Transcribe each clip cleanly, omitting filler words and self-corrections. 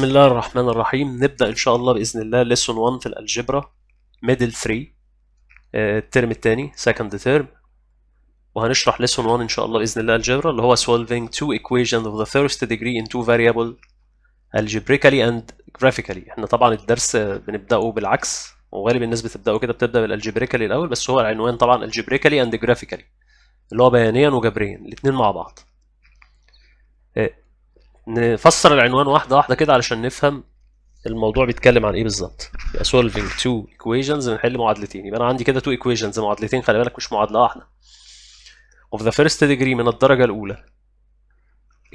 بسم الله الرحمن الرحيم. نبدأ إن شاء الله بإذن الله lesson 1 في الألجبرا middle 3 الترم الثاني second term، وهنشرح lesson 1 إن شاء الله بإذن الله الجبرا اللي هو solving two equations of the first degree in two variable algebraically and graphically. احنا طبعا الدرس بنبدأه بالعكس، وغالب الناس بتبدأه كده، بتبدأ بالالجبريكالي الأول، بس هو العنوان طبعا algebraically and graphically اللي هو بيانيا وجبريا الاتنين مع بعض. نفسر العنوان واحدة واحدة كده علشان نفهم الموضوع بيتكلم عن ايه بالظبط. يبقى solving two equations، بنحل معادلتين. يبقى انا عندي كده two equations، معادلتين، خلي بالك مش معادلة واحدة. of the first degree، من الدرجة الأولى.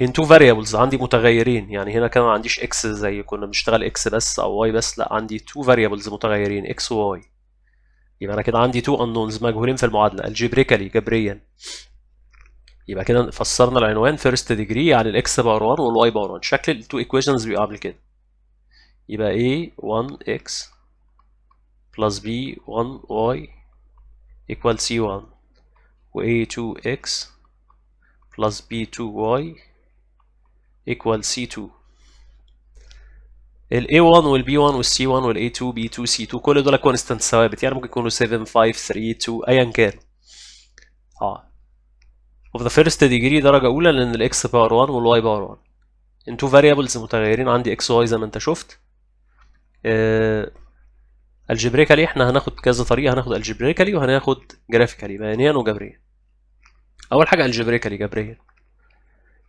in two variables، عندي متغيرين. يعني هنا كمان ما عنديش x زي كنا بنشتغل x بس أو y بس، لا عندي two variables متغيرين x و y. يبقى أنا كده عندي two unknowns مجهولين في المعادلة algebraically جبريا. يبقى كده فسرنا العنوان first degree يعني ال x باور 1 وال y باور 1. شكل ال two equations بيبقى عامل كده. يبقى a 1x plus b 1y equal c1 و a2x plus b2y equal c2. ال a1 وال b1 وال c1 وال a2 b2 c2 كل دول كونستانت ثوابت، يعني ممكن يكونوا 7 5 3 2 ايا كان. of the first degree درجة أولى لأن ال x باور 1 وال y باور 1. in two variables متغيرين عندي x و y زي ما أنت شفت. algebraically احنا هناخد كذا طريقة، هناخد algebraically وهناخد graphically بيانيا وجبريا. أول حاجة algebraically جبريا.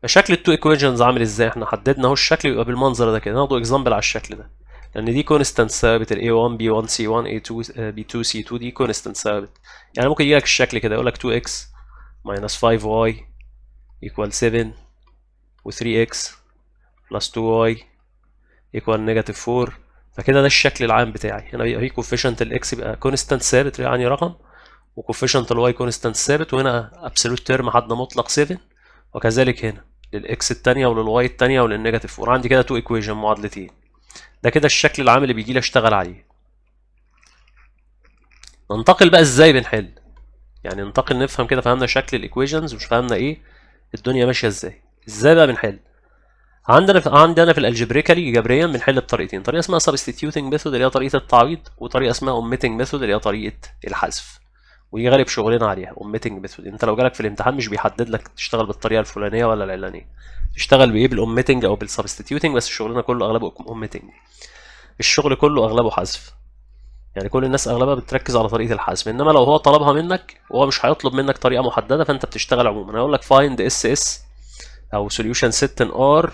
شكل التو ايكويشنز عامل ازاي؟ احنا حددنا اهو الشكل يبقى بالمنظر ده كده. ناخد اكزامبل على الشكل ده، لان دي كونستانت ثابت. ال A1 B1 C1 A2 B2 C2 دي كونستانت ثابت. يعني ممكن يجيلك الشكل كده، يقول لك 2x minus 5y equal 7 و 3x plus 2y equal negative 4. فكده ده الشكل العام بتاعي. هنا بيبقى فيه كوفيشنت الاكس يبقى كونستانت ثابت يعني رقم، وكوفيشنت الواي كونستانت ثابت، وهنا ابسولوت تيرم حد مطلق 7، وكذلك هنا للاكس الثانيه وللواي الثانيه وللنيجاتيف 4. عندي كده تو ايكويشن معادلتين. ده كده الشكل العام اللي بيجي لي اشتغل عليه. ننتقل بقى ازاي بنحل، يعني ننتقل نفهم كده، فهمنا شكل الايكويشنز ومش فهمنا ايه الدنيا ماشيه ازاي بقى بنحل. عندنا في الالجبريكالي جبريا بنحل بطريقتين. طريقه اسمها substituting ميثود اللي هي طريقه التعويض، وطريقه اسمها omitting ميثود اللي هي طريقه الحذف. ودي غالب شغلنا عليها omitting ميثود. انت لو جالك في الامتحان مش بيحدد لك تشتغل بالطريقه الفلانيه ولا العلانيه، تشتغل بايه، بالاوميتنج او بالسبستيتيوتنج، بس شغلنا كله اغلبه اوميتنج. الشغل كله اغلبه حذف، يعني كل الناس اغلبها بتركز على طريقه الحذف. انما لو هو طلبها منك وهو مش هيطلب منك طريقه محدده، فانت بتشتغل عموما. هيقول لك find ss او solution set in r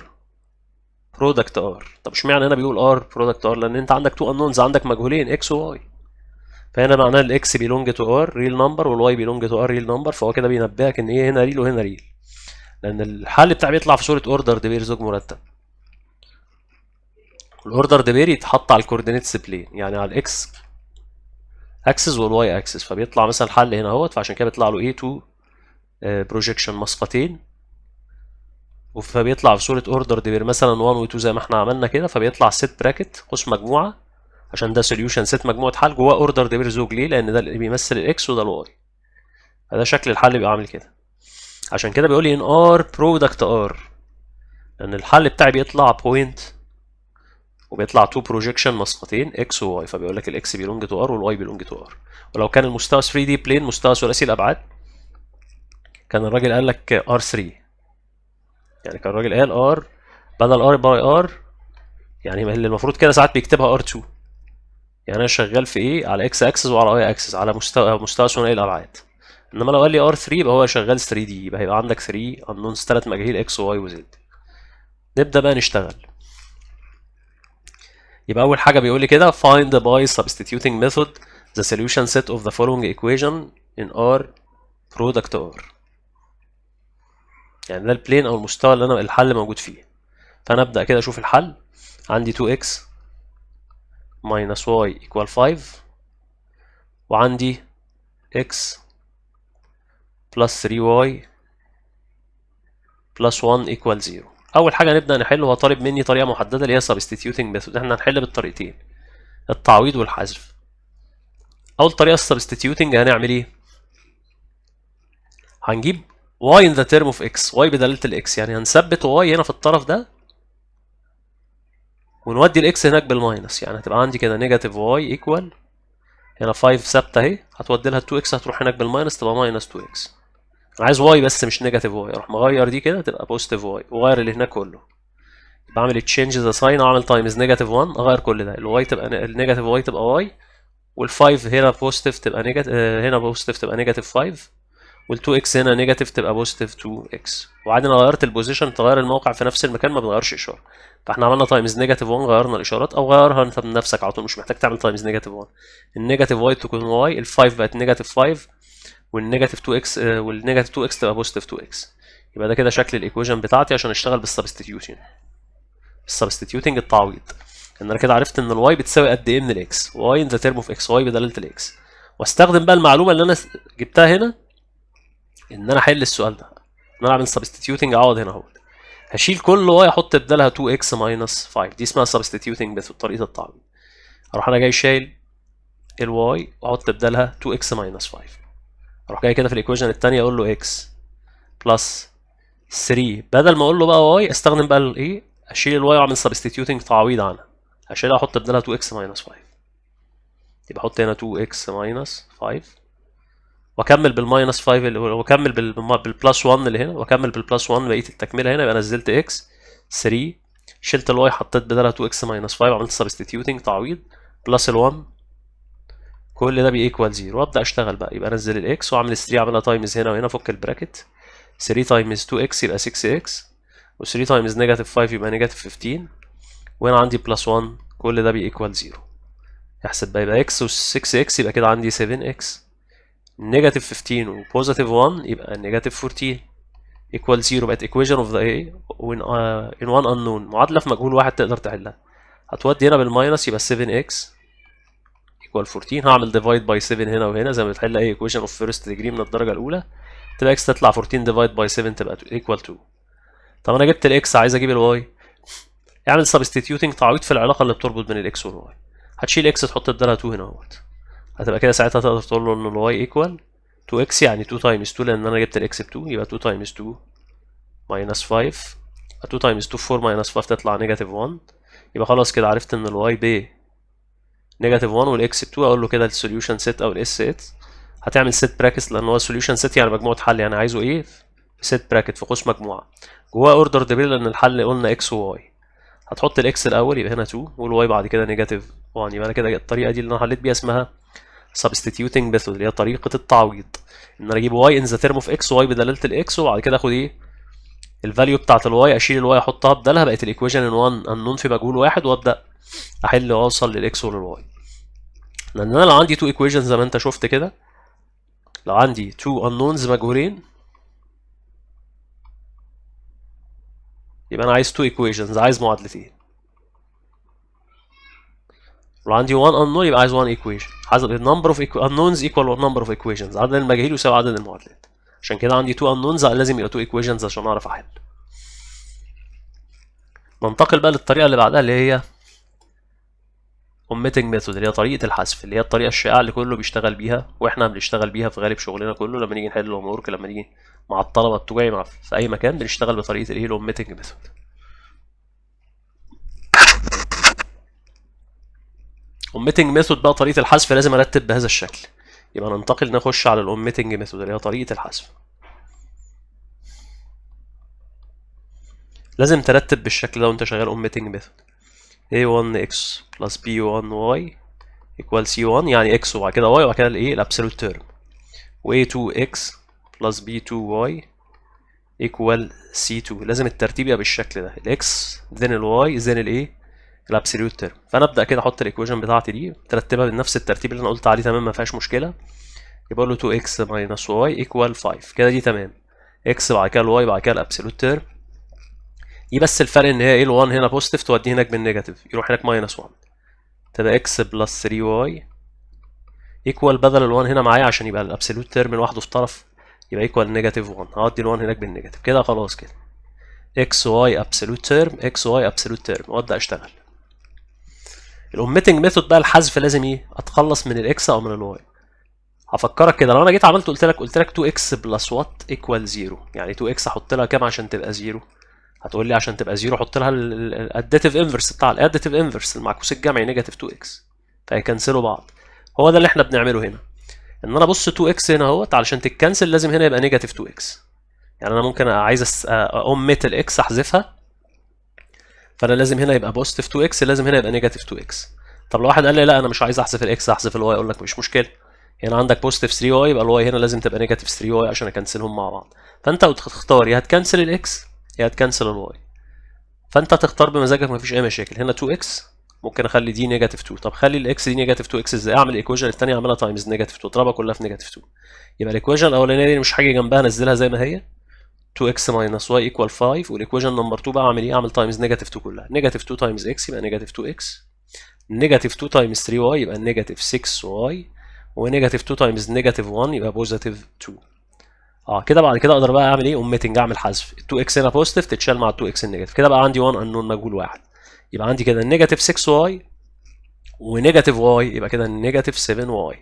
product r. طب اشمعنى هنا بيقول r product r؟ لان انت عندك تو unknowns، عندك مجهولين x و y. فهنا معناه الاكس بيلونج تو ار ريل نمبر والواي بيلونج تو ار ريل نمبر، فهو كده بينبهك ان ايه، هنا ريل وهنا ريل، لان الحل بتاعي بيطلع في صوره اوردر دبير زوج مرتب. الاوردر دبير يتحط على الكوردينيتس بلين، يعني على الاكس اكسس والواي اكسس، فبيطلع مثلا الحل هنا اهوت، فعشان كده بيطلع له ايه 2 بروجيكشن مسقطين، فبيطلع في صوره اوردر دبير مثلا 1 و 2 زي ما احنا عملنا كده. فبيطلع سيت براكت قوس مجموعه، عشان ده سوليوشن سيت مجموعه حل جواه اوردر دبير زوج. ليه؟ لان ده اللي بيمثل الاكس وده الواي. فده شكل الحل بيبقى عامل كده. عشان كده بيقول لي ان ار برودكت ار، لان الحل بتاعي بيطلع بوينت وبيطلع تو بروجيكشن مسقطين اكس وواي، فبيقول لك الاكس بيلونج تو ار والواي بيلونج تو ار. ولو كان المستوى 3 دي بلين، مستوى ثلاثي الابعاد، كان الراجل قال لك ار 3، يعني كان الراجل قال ار بدل ار باي ار، يعني اللي المفروض كده ساعات بيكتبها ار 2. يعني انا شغال في ايه، على اكس اكسس وعلى واي اكسس، على مستوى ثنائي الابعاد. انما لو قال لي ار 3 يبقى هو شغال 3 دي، يبقى هيبقى عندك 3 انونز، 3 مجاهيل اكس وواي وزد. نبدا بقى نشتغل. يبقى اول حاجه بيقول لي كده find by substituting method the solution set of the following equation in R product R. يعني ده البلين او المستوى اللي انا الحل موجود فيه. فانا ابدا كده اشوف الحل. عندي 2x minus y equal 5، وعندي x plus 3y plus 1 equal 0. اول حاجه نبدا نحل، هو طالب مني طريقه محدده اللي هي substituting method. احنا هنحل بالطريقتين، التعويض والحذف. اول طريقه substituting هنعمل ايه؟ هنجيب y in the term of x، y بدلالة ال x، يعني هنثبت y هنا في الطرف ده ونودي الاكس هناك بالماينس، يعني هتبقى عندي كده نيجاتيف واي ايكوال، هنا 5 ثابته اهي، هتودي لها 2 اكس هتروح هناك بالماينس تبقى ماينس 2 اكس. انا عايز واي بس مش نيجاتيف واي، اروح مغير دي كده تبقى بوزيتيف واي وغير اللي هناك كله، بعمل تشينج ذا ساين واعمل تايمز نيجاتيف 1 اغير كل ده، الواي تبقى النيجاتيف واي تبقى واي، وال5 هنا بوزيتيف تبقى نيجاتيف، هنا بوزيتيف تبقى نيجاتيف 5، وال2 اكس هنا نيجاتيف تبقى بوزيتيف 2 اكس. وبعدين غيرت البوزيشن تغير الموقع في نفس المكان ما بنغيرش اشاره، فاحنا عملنا تايمز نيجاتيف 1 غيرنا الاشارات، او غيرها انت بنفسك على طول مش محتاج تعمل تايمز نيجاتيف 1. النيجاتيف واي تكون واي، ال5 بقت نيجاتيف 5، والنيجاتيف 2 اكس والنيجاتيف 2 اكس تبقى بوزيتيف 2 اكس. يبقى ده كده شكل الايكويشن بتاعتي عشان اشتغل بالسبستيتيوشن، السبستيتيوتنج التعويض. ان انا كده عرفت ان الواي بتساوي قد ايه من الاكس، واي ان ذا تيرم اوف اكس، واي بدلاله الاكس. واستخدم بقى المعلومه اللي انا جبتها هنا ان انا احل السؤال ده، ان انا اعمل سبستيتيوتنج اقعد هنا اهو، هشيل كل واي احط بدالها 2 اكس ماينس 5، دي اسمها سبستيتيوتنج بس بطريقه التعويض. اروح انا جاي شايل الواي واحط بدالها 2 اكس ماينس 5، اروح جاي كده في الايكويشن الثانيه اقول له اكس بلس 3، بدل ما اقول له بقى واي استخدم بقى الايه، اشيل الواي واعمل سبستيتيوتنج تعويض عنها، هشيلها احط بدالها 2 اكس ماينس 5، يبقى احط هنا 2 اكس ماينس 5، واكمل بالماينس 5 واكمل بالبلس 1 اللي هنا، واكمل بالبلس 1 بقيه التكمله هنا، يبقى نزلت اكس 3، شلت الواي حطيت بدالها 2 اكس ماينس 5 وعملت سبستيتيوتنج تعويض بلس ال1، كل ده بيكوال 0 وابدا اشتغل بقى. يبقى انزل الاكس واعمل 3 اعملها تايمز هنا وهنا، فك البراكت، 3 تايمز 2 اكس يبقى 6 اكس، و3 تايمز نيجاتيف 5 يبقى نيجاتيف 15، وهنا عندي بلس 1 كل ده بيكوال 0. احسب بقى، يبقى اكس و6 اكس يبقى كده عندي 7 اكس، نيجاتيف 15 وبوزيتيف 1 يبقى نيجاتيف 14 equal 0. بقت equation of the A in one unknown، معادلة في مجهول واحد تقدر تحلها. هتودي هنا بالماينس يبقى 7x equal 14، هعمل divide by 7 هنا وهنا زي ما بتحل أي equation of first degree من الدرجة الأولى، تبقى x تطلع 14 divide by 7 تبقى equal 2. طب أنا جبت الx عايز أجيب الواي، اعمل substituting تعويض في العلاقة اللي بتربط بين الاكس والواي، هتشيل x تحط بدالها 2 هنا اهوت، هتبقى كده ساعتها تقدر تقول له إن الواي equal 2x، يعني 2 times 2 لأن أنا جبت الاكس ب 2، يبقى 2 times 2 minus 5، 2 times 2 4 minus 5 تطلع نيجاتيف 1. يبقى خلاص كده عرفت ان الواي ب نيجاتيف 1 والاكس ب 2، اقول له كده السوليوشن سيت او الاس سيت، هتعمل سيت براكت لان هو السوليوشن سيت يعني مجموعه حل، يعني عايزه ايه في سيت براكت في قوس مجموعه جواه اوردر ديبيل لان الحل قلنا اكس وواي، هتحط الاكس الاول يبقى هنا 2 والواي بعد كده نيجاتيف 1. يبقى انا كده الطريقه دي اللي انا حليت بيها اسمها substituting method، اللي هي طريقه التعويض، ان انا اجيب واي ان ذا تيرم اوف اكس، واي بدلاله الاكس، وبعد كده اخد ايه الفاليو بتاعت الواي، اشيل الواي احطها بدالها، بقت الايكويشن ان 1 انون في مجهول واحد، وابدا احل واوصل للاكس وللواي. لان انا لو عندي 2 ايكويشنز زي ما انت شفت كده، لو عندي 2 unknowns مجهولين يبقى انا عايز 2 equations، عايز معادلتين. لو عندي 1 unknown يبقى عايز 1 equation، حسب number of unknowns equal number of equations، عدد المجاهيل يساوي عدد المعادلات، عشان كده عندي 2 unknowns لازم يبقى 2 equations عشان اعرف احل. ننتقل بقى للطريقه اللي بعدها اللي هي omitting method، اللي هي طريقه الحذف، اللي هي الطريقه الشائعه اللي كله بيشتغل بيها، واحنا بنشتغل بيها في غالب شغلنا كله لما نيجي نحل الهوم ورك، لما نيجي مع الطلبه بتوعي في اي مكان بنشتغل بطريقه الايه الاوميتنج ميثود. اوميتنج ميثود بقى طريقه الحذف لازم ارتب بهذا الشكل. يبقى ننتقل نخش على الاوميتنج ميثود اللي هي طريقه الحذف. لازم ترتب بالشكل ده وانت شغال اوميتنج ميثود، a1x plus b1y equal c1، يعني x وبعد كده y وبعد كده الايه الابسولوت تيرم، و a2x plus b2y equal c2. لازم الترتيب يبقى بالشكل ده، الاكس زين الواي زين الايه الابسولوت تيرم. فانا ابدا كده احط الايكويشن بتاعتي دي ترتبها بنفس الترتيب اللي انا قلت عليه، تمام ما فيهاش مشكله. يبقى له 2x minus y equal 5 كده، دي تمام، x بعد كده الواي بعد كده الابسولوت تيرم. يبقى بس الفرق ان هي ايه ال1 هنا بوزيتيف تودي هناك بالنيجاتيف، يروح هناك ماينس 1، تبقى x بلس 3y ايكوال، بدل ال1 هنا معايا عشان يبقى الابسولوت تيرم لوحده في طرف، يبقى ايكوال نيجاتيف 1، هودي ال1 هناك بالنيجاتيف كده خلاص كده x y ابسولوت تيرم x y ابسولوت تيرم، وابدا اشتغل. الاوميتنج ميثود بقى الحذف لازم ايه اتخلص من الاكس او من الواي. هفكرك كده، لو انا جيت عملت قلت لك 2x بلس وات ايكوال 0، يعني 2x احط لها كام عشان تبقى 0؟ هتقول لي عشان تبقى زيرو حط لها الاديتيف انفرس بتاع الاديتيف انفرس المعكوس الجمعي نيجاتيف 2 اكس، فيكنسلوا بعض. هو ده اللي احنا بنعمله هنا، ان انا ابص 2 اكس هنا اهوت علشان تتكنسل لازم هنا يبقى نيجاتيف 2 اكس. يعني انا ممكن عايز اميت الاكس احذفها، فانا لازم هنا يبقى بوزيتيف 2 اكس، لازم هنا يبقى نيجاتيف 2 اكس. طب لو واحد قال لي لا انا مش عايز احذف الاكس احذف الواي، اقول لك مش مشكله، هنا عندك بوزيتيف 3 واي يبقى الواي هنا لازم تبقى نيجاتيف 3 واي عشان اكنسلهم مع بعض. فانت بتختار يا هتكنسل الاكس يا هتكنسل الواي، فانت تختار بمزاجك مفيش اي مشاكل. هنا 2 اكس ممكن اخلي دي نيجاتيف 2، طب خلي الاكس دي نيجاتيف 2 اكس ازاي؟ اعمل الايكويشن الثانيه اعملها تايمز نيجاتيف 2 اضربها كلها في نيجاتيف 2، يبقى الايكويشن الاولانيه دي مش حاجه جنبها نزلها زي ما هي 2x minus y equal 5، والايكويشن نمبر 2 بقى اعمل ايه؟ اعمل تايمز نيجاتيف 2 كلها، نيجاتيف 2 تايمز x يبقى نيجاتيف 2x، نيجاتيف 2 تايمز 3y يبقى نيجاتيف 6y، ونيجاتيف 2 تايمز نيجاتيف 1 يبقى بوزيتيف 2. كده بعد كده اقدر بقى اعمل ايه؟ اوميتنج، اعمل حذف، ال 2x هنا بوزيتيف تتشال مع ال 2x النيجاتيف، كده بقى عندي 1 انون مجهول واحد، يبقى عندي كده نيجاتيف 6y ونيجاتيف y يبقى كده نيجاتيف 7y،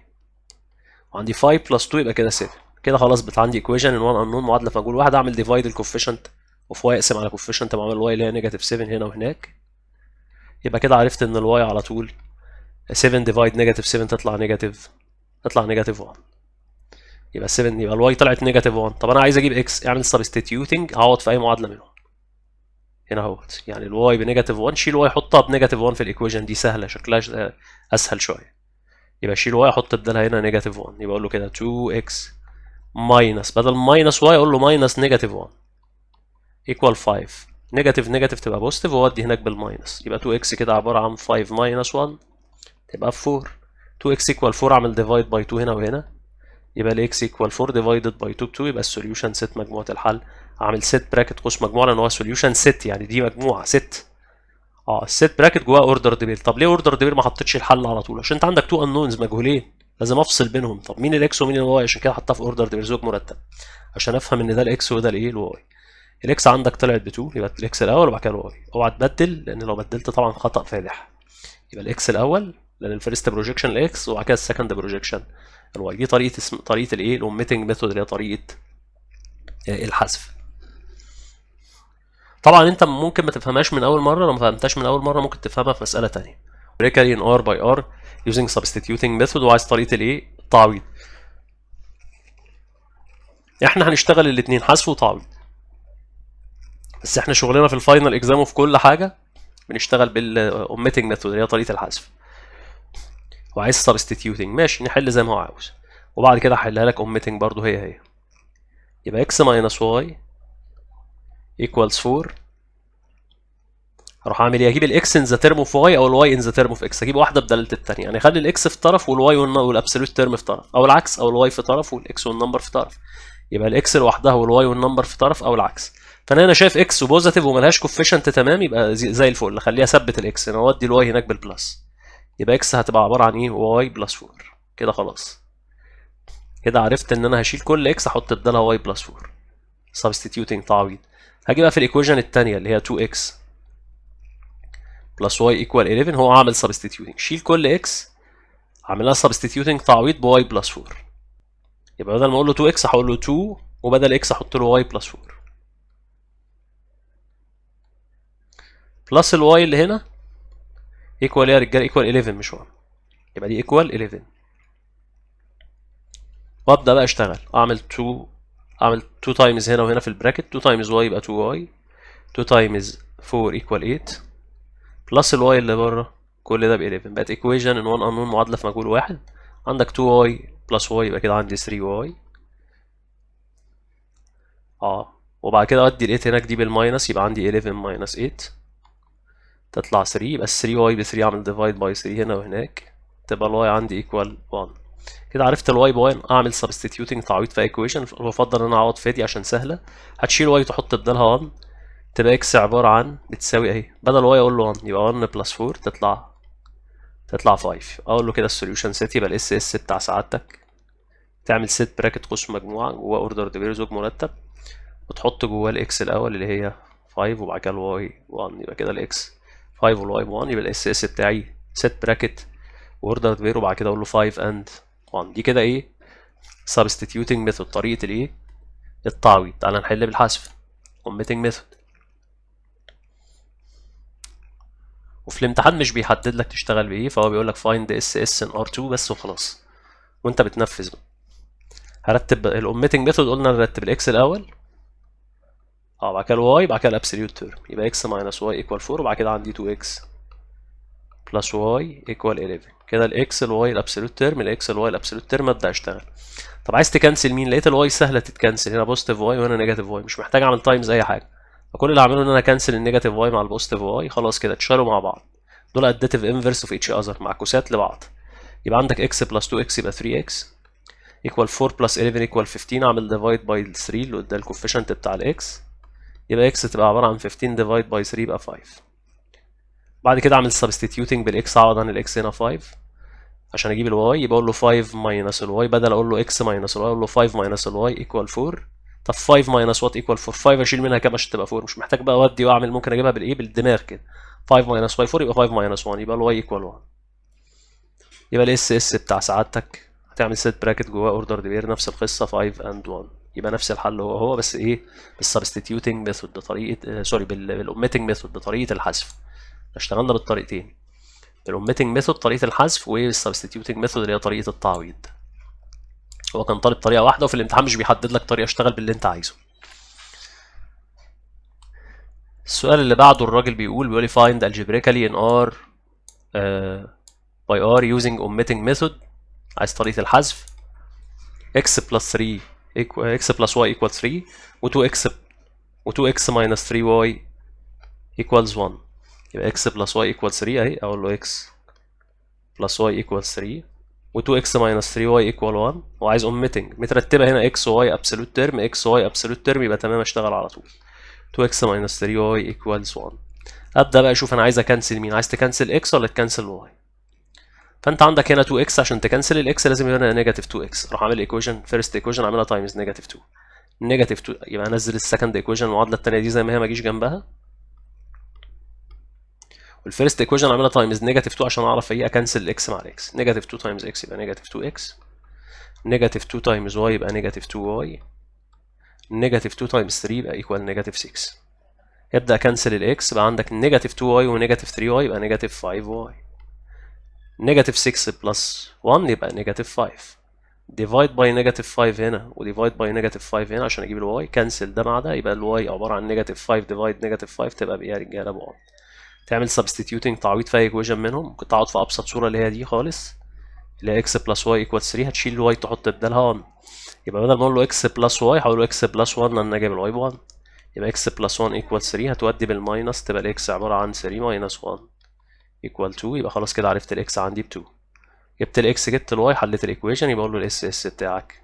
وعندي 5 بلس 2 يبقى كده 7. كده خلاص بقى عندي ايكويشن ان 1 انون معادله في مجهول واحد، اعمل ديفايد الكوفيشنت اوف واي اقسم على كوفيشنت معامل الواي اللي هي نيجاتيف 7 هنا وهناك، يبقى كده عرفت ان الواي على طول 7 ديفايد نيجاتيف 7 تطلع نيجاتيف 1، يبقى 7 يبقى الواي طلعت نيجاتيف 1. طب انا عايز اجيب اكس، اعمل سبستيتيوتنج، هعوض في اي معادله منهم هنا اهوت، يعني الواي بنيجاتيف 1 شيل واي حطها بنيجاتيف 1 في الايكويشن دي، سهله شكلها اسهل شويه، يبقى شيل واي احط بدلها هنا نيجاتيف 1، يبقى اقول له كده 2x ماينس، بدل ماينس واي اقول له ماينس نيجاتيف 1 ايكوال 5، نيجاتيف نيجاتيف تبقى بوزيتيف واودي هناك بالماينس، يبقى 2x كده عباره عن 5 ماينس 1 تبقى 4، 2x ايكوال 4 اعمل ديفايد باي 2 هنا وهنا، يبقى ال x ايكوال 4 ديفايدد باي 2 ب2، يبقى السوليوشن ست مجموعه الحل، اعمل ست براكت قوس مجموعه لان هو سوليوشن ست يعني دي مجموعه ست، الست براكت جواها اوردر ديبير. طب ليه اوردر ديبير ما حطيتش الحل على طول؟ عشان انت عندك تو انونز مجهولين لازم افصل بينهم، طب مين الاكس ومين الواي؟ عشان كده حطها في اوردر ديبير زوج مرتب عشان افهم ان ده الاكس وده الايه الواي. الاكس عندك طلعت ب 2 يبقى الاكس الاول وبعد كده الواي، اوعى تبدل لان لو بدلت طبعا خطا فادح، يبقى الاكس الاول لان الفيرست بروجيكشن الاكس وبعد كده السكند بروجيكشن الواي. دي طريقه الايه الاوميتنج ميثود اللي هي طريقه الحذف. طبعا انت ممكن ما تفهمهاش من اول مره، لو ما فهمتهاش من اول مره ممكن تفهمها في مساله ثانيه. بريكالي ان ار باي ار using substituting method، وعايز طريقه الايه التعويض. احنا هنشتغل الاثنين حذف وتعويض، بس احنا شغلنا في الفاينل اكزام وفي كل حاجه بنشتغل بالاوميتنج ميثود اللي هي طريقه الحذف. وعايز substituting ماشي نحل زي ما هو عاوز، وبعد كده هحلها لك اوميتنج برضو هي يبقى x minus y equals 4، هروح اعمل ايه؟ اجيب الاكس ان ذا تيرم اوف واي او الواي ان ذا تيرم اوف اكس، اجيب واحده بدلاله الثانيه، يعني اخلي الاكس في طرف والواي والابسولوت تيرم في طرف، او العكس، او الواي في طرف والاكس والنمبر في طرف، يبقى الاكس لوحدها والواي والنمبر في طرف او العكس. فانا هنا شايف اكس وبوزيتيف وملهاش كوفيشنت تمام، يبقى زي الفل اخليها اثبت الاكس انا اودي الواي هناك بالبلس، يبقى اكس هتبقى عباره عن ايه؟ واي بلس 4. كده خلاص، كده عرفت ان انا هشيل كل اكس احط بدالها واي بلس 4 سبستيتيوتنج تعويض. هاجي بقى في الايكويشن الثانيه اللي هي 2x بلس واي ايكوال 11، هو عامل سبستيتيوتنج، شيل كل اكس عاملها سبستيتيوتنج تعويض بواي بلس 4، يبقى بدل ما اقول له 2x هقول له 2 وبدل x احط له واي بلس 4 بلس الواي اللي هنا ايكوال ايه يا رجاله؟ ايكوال 11 مش 1، يبقى دي ايكوال 11، وابدا بقى اشتغل اعمل 2 تايمز هنا وهنا في البراكت، 2 تايمز واي يبقى 2y، 2 تايمز 4 ايكوال 8 بلس الواي اللي بره كل ده ب 11، بقت ايكويشن ان 1 انون معادله في مجهول واحد، عندك 2y بلس y يبقى كده عندي 3y، وبعد كده اودي ال 8 هناك دي بالماينس يبقى عندي 11 ماينس 8 تطلع 3، يبقى 3y ب 3 اعمل ديفايد باي 3 هنا وهناك تبقى الواي عندي ايكوال 1. كده عرفت الواي ب1 اعمل سبستيتيوتنج تعويض في ايكويشن، بفضل ان انا اعوض في دي عشان سهله، هتشيل واي تحط بدالها 1 تبقى اكس عباره عن بتساوي اهي، بدل واي اقول له 1 يبقى 1 بلس 4 تطلع 5، اقول له كده السوليوشن سيت، يبقى الاس اس بتاع سعادتك تعمل سيت براكت قوس مجموعه جواه اوردر ديبير زوج مرتب، وتحط جواه الاكس الاول اللي هي 5 وبعد كده الواي 1، يبقى كده الاكس 5 والواي 1، يبقى الاس اس بتاعي سيت براكت واوردر ديبير وبعد كده اقول له 5 اند 1. دي كده ايه؟ substituting ميثود، طريقه الايه التعويض. تعالى نحل بالحذف omitting ميثود. وفي الامتحان مش بيحدد لك تشتغل بايه، فهو بيقول لك find اس ان ار2 بس وخلاص، وانت بتنفذ بقى. هرتب الاوميتنج ميثود، قلنا نرتب الاكس الاول، بعد كده الواي، بعد كده الابسوليوت تيرم، يبقى اكس ماينس واي ايكوال 4، وبعد كده عندي 2 اكس بلس واي ايكوال 11. كده الاكس الواي الابسوليوت تيرم، الاكس الواي الابسوليوت تيرم، ابدا اشتغل. طب عايز تكنسل مين؟ لقيت الواي سهله تتكنسل، هنا بوزيتيف واي وهنا نيجاتيف واي، مش محتاج اعمل تايمز اي حاجه، فكل اللي هعمله ان انا اكنسل النيجاتيف واي مع البوزيتيف واي، خلاص كده اتشالوا مع بعض، دول اديتيف انفرس اوف ايتش اذر، معكوسات لبعض. يبقى عندك اكس بلس 2 اكس يبقى 3 اكس ايكوال 4 بلس 11 ايكوال 15، اعمل ديفايد باي 3 اللي ده الكوفيشنت بتاع الاكس، يبقى اكس تبقى عباره عن 15 ديفايد باي 3 يبقى 5. بعد كده اعمل سبستيتيوتنج بالاكس، اعوض عن الاكس هنا 5 عشان اجيب الواي، يبقى اقول له 5 ماينس الواي، بدل اقول له اكس ماينس الواي اقول له 5 ماينس الواي ايكوال 4. طب 5 ماينس وات ايكوال 4، 5 اشيل منها كام عشان تبقى 4، مش محتاج بقى اودي واعمل، ممكن اجيبها بالايه، بالدماغ كده. 5 ماينس واي 4 يبقى 5 ماينس 1، يبقى الواي ايكوال 1. يبقى الاس اس بتاع سعادتك هتعمل سيت براكت جواه اوردر بير، نفس القصه 5 اند 1، يبقى نفس الحل هو بس ايه، بالسبستيتيوتنج ميثود بطريقه سوري بالاوميتنج ميثود بطريقه الحذف. اشتغلنا بالطريقتين، الاوميتنج ميثود طريقه الحذف، والسبستيتيوتنج ميثود اللي هي طريقه التعويض. هو كان طالب طريقه واحده، وفي الامتحان مش بيحدد لك طريقه، اشتغل باللي انت عايزه. السؤال اللي بعده الراجل بيقول لي find algebraically in R by R using omitting method، عايز طريقه الحذف. x plus 3 x plus y equals 3 و 2x minus 3y equals 1، يبقى x plus y equals 3 اهي، اقول له x plus y equals 3 و 2x minus 3y equal 1، وعايز omitting مترتبه هنا x y absolute term x y absolute term، يبقى تمام اشتغل على طول. 2x minus 3y equals 1. ابدا بقى اشوف انا عايز اكنسل مين، عايز تكنسل x ولا تكنسل y؟ فانت عندك هنا 2x، عشان تكنسل الاكس لازم هنا نيجاتيف 2x، اروح اعمل ايكويشن فيرست ايكويشن اعملها تايمز نيجاتيف 2، نيجاتيف 2 يبقى انزل السكند ايكويشن المعادله الثانيه دي زي ما هي، ما اجيش جنبها، والفيرست ايكويشن اعملها تايمز نيجاتيف 2 عشان اعرف ايه اكنسل الاكس مع الاكس. نيجاتيف 2 تايمز اكس يبقى نيجاتيف 2x، نيجاتيف 2 تايمز y يبقى نيجاتيف 2y، نيجاتيف 2 تايمز 3 يبقى ايكوال نيجاتيف 6. يبدا اكنسل الاكس، بقى عندك نيجاتيف 2y ونيجاتيف 3y يبقى نيجاتيف 5y، نيجاتيف 6 بلس 1 يبقى نيجاتيف 5، ديفايد باي نيجاتيف 5 هنا وديفايد باي نيجاتيف 5 هنا عشان اجيب الواي، كنسل ده مع ده، يبقى الواي عباره عن نيجاتيف 5 ديفايد نيجاتيف 5 تبقى بايه يا رجاله؟ ب1. تعمل سبستيتيوتنج تعويض في اي ايكويشن منهم، ممكن تقعد في ابسط صوره اللي هي دي خالص، اللي هي اكس بلس واي ايكوال 3، هتشيل الواي تحط بدالها 1، يبقى بدل ما اقول له اكس بلس واي هقول له اكس بلس 1 لان انا جايب الواي ب 1، يبقى اكس بلس 1 ايكوال 3، هتودي بالماينس تبقى الاكس عباره عن 3 ماينس 1 ايكوال 2، يبقى خلاص كده عرفت الاكس عندي ب 2. جبت الاكس جبت الواي حليت الايكويشن، يبقى اقول له الاس اس بتاعك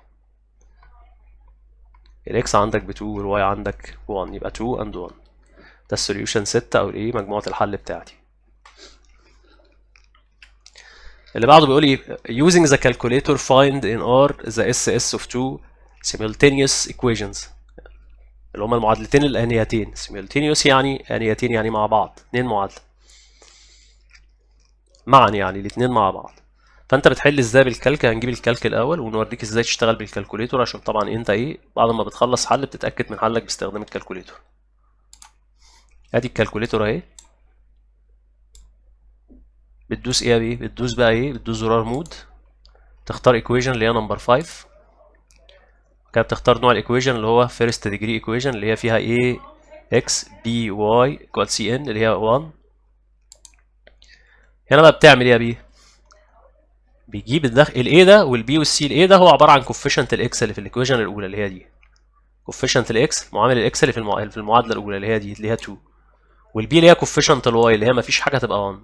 الاكس عندك ب 2 والواي عندك ب 1، يبقى 2 and 1. ده السوليوشن 6 او الايه مجموعه الحل بتاعتي. اللي بعده بيقول لي using the calculator find in R the SS of two simultaneous equations، اللي هما المعادلتين الآنيتين. simultaneous يعني آنيتين، يعني مع بعض، اتنين معادلة معا، يعني الاتنين مع بعض. فانت بتحل ازاي بالكالك؟ هنجيب الكالك الاول ونوريك ازاي تشتغل بالكالكوليتور، عشان طبعا انت ايه بعد ما بتخلص حل بتتاكد من حلك باستخدام الكالكوليتور. ادي الكالكوليتور اهي، بتدوس ايه يا بيه؟ بتدوس بقى ايه؟ بتدوس زرار مود، تختار ايكويشن اللي هي نمبر 5، كده بتختار نوع الايكويشن اللي هو فيرست ديجري ايكويشن اللي هي فيها ايه اكس بي واي ايكوال سي ان اللي هي 1. هنا بقى بتعمل ايه يا بيه؟ بيجيب الاي ده والبي والسي. الاي ده هو عباره عن كوفيشنت الاكس اللي في الايكويشن الاولى اللي هي دي، كوفيشنت الاكس معامل الاكس اللي في المعادله الاولى اللي هي دي اللي هي 2، والبي اللي هي كوفيشنت الواي اللي هي ما فيش حاجه تبقى 1،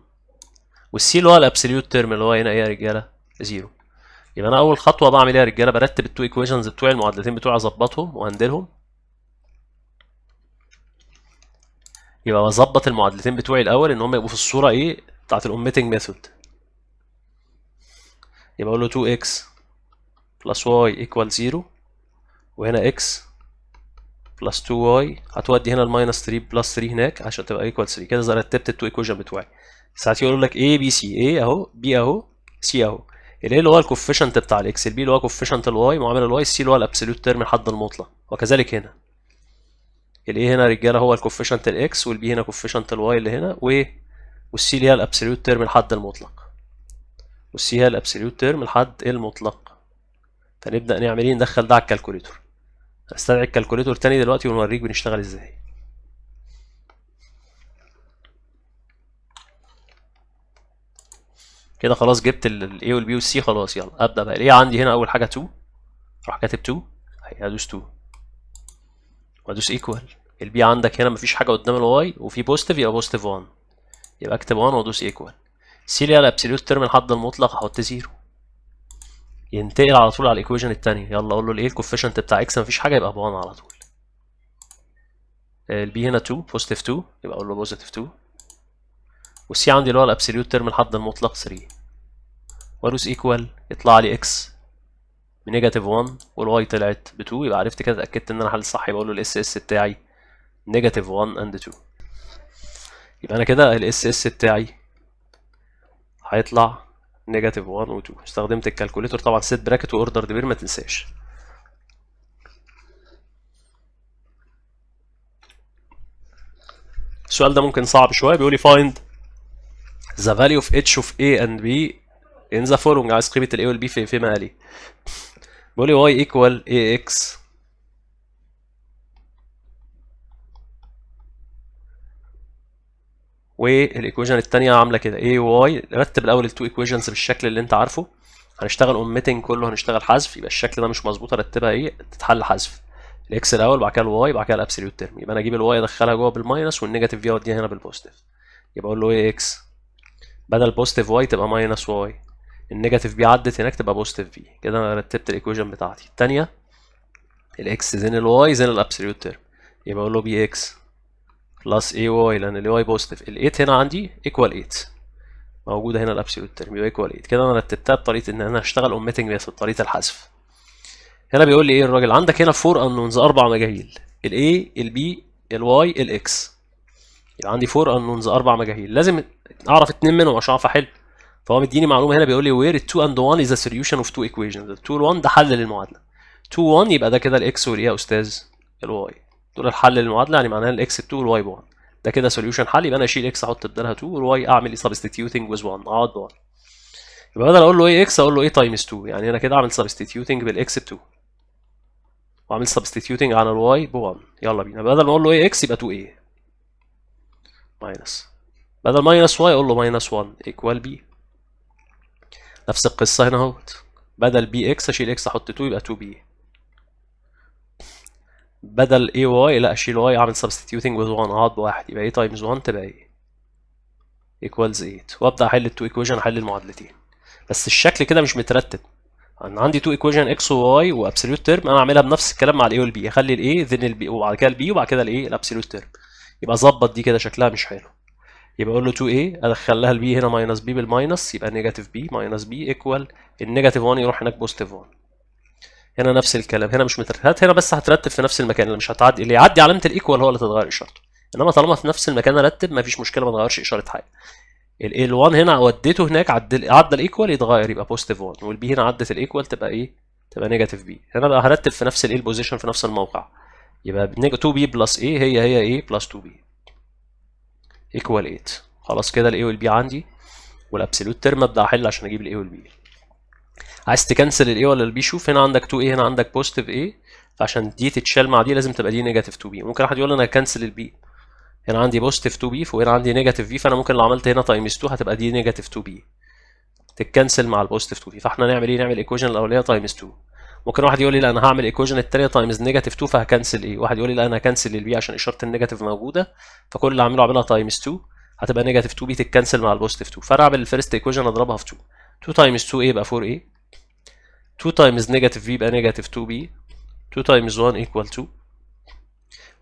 والسي اللي هو الابسوليوت تيرم اللي هو هنا ايه يا رجاله؟ 0. يبقى انا اول خطوه بعمل ايه يا رجاله؟ برتب التو ايكويشنز بتوعي، المعادلتين بتوعي، اظبطهم وهندلهم. يبقى بظبط المعادلتين بتوعي الاول ان هم يبقوا في الصوره ايه بتاعت الاوميتنج ميثود. يبقى اقول له 2x plus y equal 0، وهنا x plus 2y هتودي هنا الماينس 3 بلس 3 هناك عشان تبقى equal 3. كده زي رتبت التو ايكويشن بتوعي. ساعات يقول لك a b c، a اهو، b اهو، c اهو. ال اللي هو الكوفيشنت بتاع الاكس، البي اللي هو كوفيشنت الواي معامل الواي، السي اللي هو الابسوليوت تيرم الحد المطلق، وكذلك هنا. الاي هنا يا رجاله هو الكوفيشنت الاكس، والبي هنا كوفيشنت الواي اللي هنا، والسي اللي هي الابسوليوت تيرم الحد المطلق، والسي هي الابسوليوت تيرم الحد المطلق. فنبدأ نعمل ايه؟ ندخل ده على الكالكوليتور. هستدعي الكالكوليتور تاني دلوقتي ونوريك بنشتغل ازاي. كده خلاص جبت ال A وال B وال C. خلاص يلا ابدا بقى. ال A عندي هنا اول حاجه 2، اروح كاتب 2 اهي، هدوس 2 وادوس ايكوال. ال B عندك هنا مفيش حاجه قدام ال Y وفي بوزيتيف، يبقى بوزيتيف 1، يبقى اكتب 1 وادوس ايكوال. C اللي هي الابسوليوت تيرم الحد المطلق هحط 0. ينتقل على طول على الايكويشن الثانيه. يلا اقول له الايه الكوفيشنت بتاع اكس مفيش حاجه، يبقى ب 1 على طول. ال B هنا 2 بوزيتيف 2، يبقى اقول له بوزيتيف 2. والسي عندي اللي هو الابسوليوت تيرم الحد المطلق 3، وادوس ايكوال. يطلع لي اكس بنيجاتيف 1 والواي طلعت ب 2، يبقى عرفت كده اتاكدت ان انا حل صح. يبقى اقول له الاس اس بتاعي نيجاتيف 1 اند 2. يبقى انا كده الاس اس بتاعي هيطلع نيجاتيف 1 و 2. استخدمت الكالكوليتور طبعا، سيت براكت واوردر دبير ما تنساش. السؤال ده ممكن صعب شويه، بيقول لي find the value of each of A and B in the following. عايز قيمه ال A وال B في ما قالي. بيقول لي y equal ax والايكويشن الثانيه عامله كده a y. رتب الاول التو ايكويشنز بالشكل اللي انت عارفه. هنشتغل اوميتنج كله، هنشتغل حذف. يبقى الشكل ده مش مظبوط، ارتبها ايه؟ تتحل حذف. الاكس الاول، بعد كده الواي، بعد كده الابسوليوت تيرم. يبقى انا اجيب الواي ادخلها جوه بالماينس، والنيجاتيف في اوديها هنا بالبوزيتيف. يبقى اقول له ايه اكس بدل بوزيتيف واي تبقى ماينس واي، النيجاتيف بي عدت هناك تبقى بوزيتيف بي. كده انا رتبت الايكويشن بتاعتي الثانيه. الاكس زين الواي زين الابسوليوت تيرم، يبقى اقول له بي اكس بلس اي واي، لان الواي بوزيتيف. ال8 هنا عندي ايكوال 8 موجوده هنا الابسوليوت تيرم، يبقى ايكوال 8. كده انا رتبتها بطريقه ان انا هشتغل اوميتنج بس بطريقه الحذف. هنا بيقول لي ايه الراجل؟ عندك هنا 4 انونز، 4 مجاهيل، الاي البي الواي الاكس. يبقى عندي 4 انونز، 4 مجاهيل، لازم اعرف 2 منهم عشان اعرف احل. فهو مديني معلومه هنا، بيقول لي وير 2 and 1 is a solution of two equations. 2 1 ده حل للمعادله. 2 1 يبقى ده كده الاكس والايه يا استاذ الواي، دول الحل للمعادله، يعني معناها الاكس ب 2 والواي ب 1. ده كده سوليوشن حل. يبقى انا اشيل اكس احط بدالها 2، والواي اعمل ايه؟ سبستيتيوتنج ويز 1، اقعد ب 1. يبقى بدل اقول له ايه اكس اقول له ايه تايمز 2. يعني انا كده اعمل سبستيتيوتنج بالاكس ب 2 واعمل سبستيتيوتنج على الواي ب 1. يلا بينا. بدل ما اقول له ايه اكس يبقى 2 a ماينس، بدل ماينس واي اقول له ماينس 1 ايكوال بي. نفس القصه هنا اهوت، بدل بي اكس اشيل اكس احط 2 يبقى 2 بي. بدل اي واي لا اشيل واي اعمل سبستيتيوتنج وذ 1، اقعد بواحد، يبقى ايه تايمز 1 تبقى ايه ايكوالز 8. وابدا احل التو ايكويشن، احل المعادلتين. بس الشكل كده مش مترتب. انا عندي تو ايكويشن اكس وواي وابسوليوت تيرم، انا اعملها بنفس الكلام مع الاي والبي، اخلي الاي ذن البي وبعد كده البي وبعد كده الايه الابسوليوت تيرم. يبقى ظبط دي كده شكلها مش حلو. يبقى اقول له 2a ادخل لها البي هنا ماينس بي بالماينس، يبقى نيجاتيف بي ماينس بي ايكوال النيجاتيف 1 يروح هناك بوزيتيف 1. هنا نفس الكلام، هنا مش مترتب. هات هنا بس هترتب في نفس المكان، اللي مش هتعدي اللي يعدي علامه الايكوال هو اللي تتغير اشارته. انما طالما في نفس المكان ارتب مفيش مشكله، ما تغيرش اشاره حاجه. ال1 هنا وديته هناك عدى الايكوال يتغير يبقى بوزيتيف 1، والبي هنا عدت الايكوال تبقى ايه؟ تبقى نيجاتيف بي. هنا بقى هرتب في نفس الايه البوزيشن في نفس الموقع. يبقى 2 بي بلس ايه هي ايه بلس 2 بي ايكوال 8. خلاص كده الاي والبي عندي، والابسوليوت تيرم ابدا احل عشان اجيب الاي والبي. عايز تكنسل الاي ولا البي؟ شوف هنا عندك 2 a هنا عندك بوزيتيف a، فعشان دي تتشال مع دي لازم تبقى دي نيجاتيف 2 بي. ممكن واحد يقول انا هكنسل البي، هنا عندي بوزيتيف 2 بي وهنا عندي نيجاتيف في، فانا ممكن لو عملت هنا تايمز 2 هتبقى دي نيجاتيف 2 بي تتكنسل مع البوزيتيف 2 بي. فاحنا نعمل ايه؟ نعمل ايكويشن الاولانيه تايمز 2. ممكن واحد يقول لي لا انا هعمل ايكويشن الثانيه تايمز نيجاتيف 2 فهكنسل ايه. واحد يقول لي لا انا هكنسل البي عشان اشاره النيجاتيف موجوده، فكل اللي اعملها تايمز 2 هتبقى نيجاتيف 2 بي تتكنسل مع البوزيتيف 2. فانا اعمل الفيرست ايكويشن اضربها في 2. 2 تايمز 2 a يبقى 4 a، 2 تايمز نيجاتيف v يبقى نيجاتيف 2 b، 2 تايمز 1 ايكوال 2.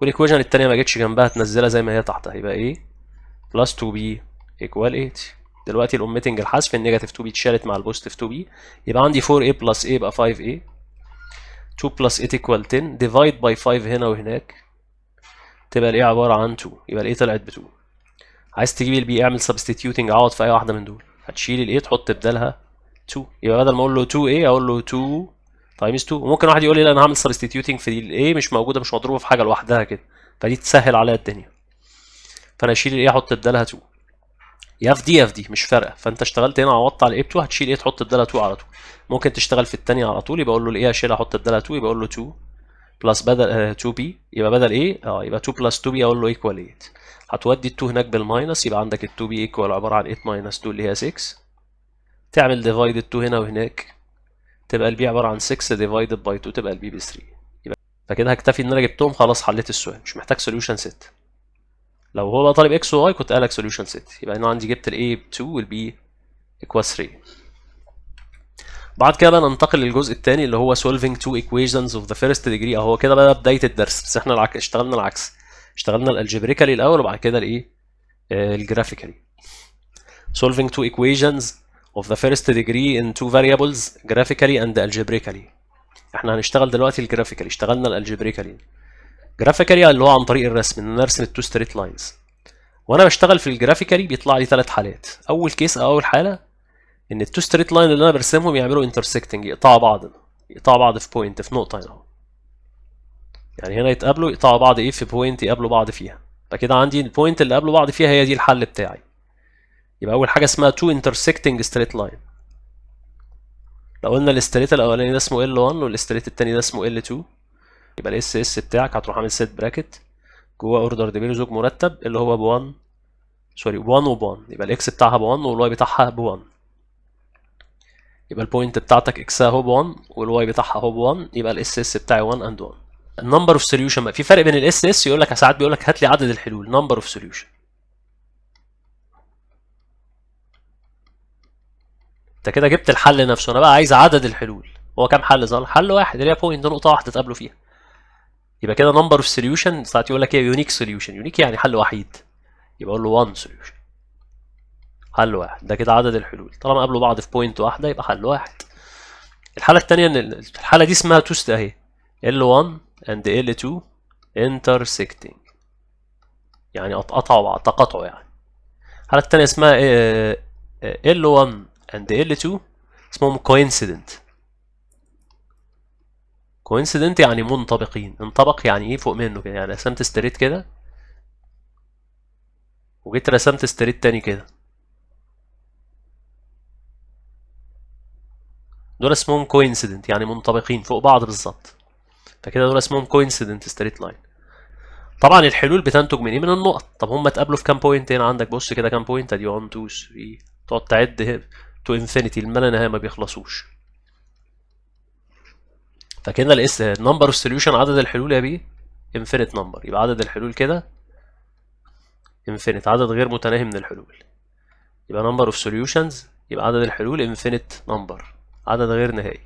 والايكويشن الثانيه ما جتش جنبها تنزلها زي ما هي تحتها، يبقى ايه بلس 2 b ايكوال 8. دلوقتي الاوميتنج الحذف النيجاتيف 2 b اتشالت مع البوزيتيف 2 b، يبقى عندي 4a بلس a يبقى 5a، 2 بلس 8 ايكوال 10، ديفايد باي 5 هنا وهناك تبقى الايه عباره عن 2، يبقى الايه طلعت ب 2. عايز تجيب البي اعمل سبستيتيوتنج، عوض في اي واحده من دول، هتشيل الايه تحط بدالها 2. يبقى بدل ما اقول له 2a اقول له 2 تايمز 2. وممكن واحد يقول لي لا انا هعمل سبستيتيوتنج في الايه مش موجوده، مش مضروبه في حاجه لوحدها كده، فدي تسهل عليا الدنيا، فانا اشيل الايه احط بدالها 2. يا في دي يا في دي مش فارقه. فانت اشتغلت هنا عوضت على الاي ب 2 هتشيل ايه تحط الداله 2 على طول. ممكن تشتغل في الثانيه على طول يبقى اقول له الايه اشيلها احط الداله 2 يبقى اقول له 2 بلس بدل 2 بي يبقى بدل ايه يبقى 2 بلس 2 بي اقول له ايكوال 8. هتودي ال 2 هناك بالماينس يبقى عندك ال 2 بي ايكوال عباره عن 8 ماينس 2 اللي هي 6. تعمل ديفايد ال 2 هنا وهناك تبقى البي عباره عن 6 ديفايدد باي 2 تبقى البي ب 3. يبقى فكده هكتفي ان انا جبتهم خلاص حليت السؤال مش محتاج سوليوشن ست. لو هو بقى طالب اكس وواي كنت قالك سوليوشن ست. يبقى انا عندي جبت الاي ب 2 والبي ايكوال 3. بعد كده بقى ننتقل للجزء الثاني اللي هو solving two equations of the first degree. اهو كده بقى بدايه الدرس بس احنا اشتغلنا العكس. اشتغلنا الالجبريكالي الاول وبعد كده الايه الجرافيكالي. solving two equations of the first degree in two variables graphically and algebraically. احنا هنشتغل دلوقتي الجرافيكالي. اشتغلنا الالجبريكالي. جرافيكالي اللي هو عن طريق الرسم ان انا ارسم التو ستريت لاينز. وانا بشتغل في الجرافيكالي بيطلع لي ثلاث حالات. اول كيس او اول حاله ان التو ستريت لاين اللي انا برسمهم يعملوا انترسكتنج يقطعوا بعض في بوينت في نقطه هنا. يعني هنا يتقابلوا يقطعوا بعض ايه في بوينت يقابلوا بعض فيها. فكده عندي البوينت اللي قابلوا بعض فيها هي دي الحل بتاعي. يبقى اول حاجه اسمها تو انترسكتنج ستريت لاين. لو قلنا الاستريت الاولاني ده اسمه L1 والاستريت الثاني ده اسمه L2 يبقى الاس اس بتاعك هتروح عامل سيت براكت جوه اوردر ديبير زوج مرتب اللي هو ب1 سوري 1 وب1 يبقى الاكس بتاعها ب1 والواي بتاعها ب1. يبقى البوينت بتاعتك اكسها هو ب1 والواي بتاعها هو ب1 يبقى الاس اس بتاعي 1 اند 1. النمبر اوف سوليوشن بقى في فرق بين الاس اس يقول لك ساعات بيقول لك هات لي عدد الحلول نمبر اوف سوليوشن. انت كده جبت الحل نفسه انا بقى عايز عدد الحلول. هو كام حل ظل؟ حل واحد اللي هي بوينت نقطه واحده تقابلوا فيها. يبقى كده نمبر اوف سوليوشن ساعات يقول لك ايه يونيك سوليوشن. يونيك يعني حل وحيد يبقى اقول له 1 سوليوشن حل واحد. ده كده عدد الحلول طالما قابلوا بعض في بوينت واحده يبقى حل واحد. الحاله الثانيه ان الحاله دي اسمها توست اهي L1 and L2 intersecting يعني قطعوا بعض تقاطعوا يعني. الحاله الثانيه اسمها L1 and L2 اسمهم coincident. coincident يعني منطبقين. انطبق يعني ايه فوق منه كده. يعني رسمت ستريت كده وجيت رسمت ستريت تاني كده دول اسمهم coincident يعني منطبقين فوق بعض بالظبط. فكده دول اسمهم coincident straight line. طبعا الحلول بتنتج من ايه؟ من النقط. طب هم اتقابلوا في كام بوينت هنا عندك؟ بص كده كام بوينت ادي 1 2 3 تقعد تعد تو انفينيتي الما نهايه ما بيخلصوش. فكده الاس نمبر اوف سوليوشن عدد الحلول يا بيه انفينيت نمبر. يبقى عدد الحلول كده انفينيت عدد غير متناهي من الحلول. يبقى نمبر اوف سوليوشنز يبقى عدد الحلول انفينيت نمبر عدد غير نهائي.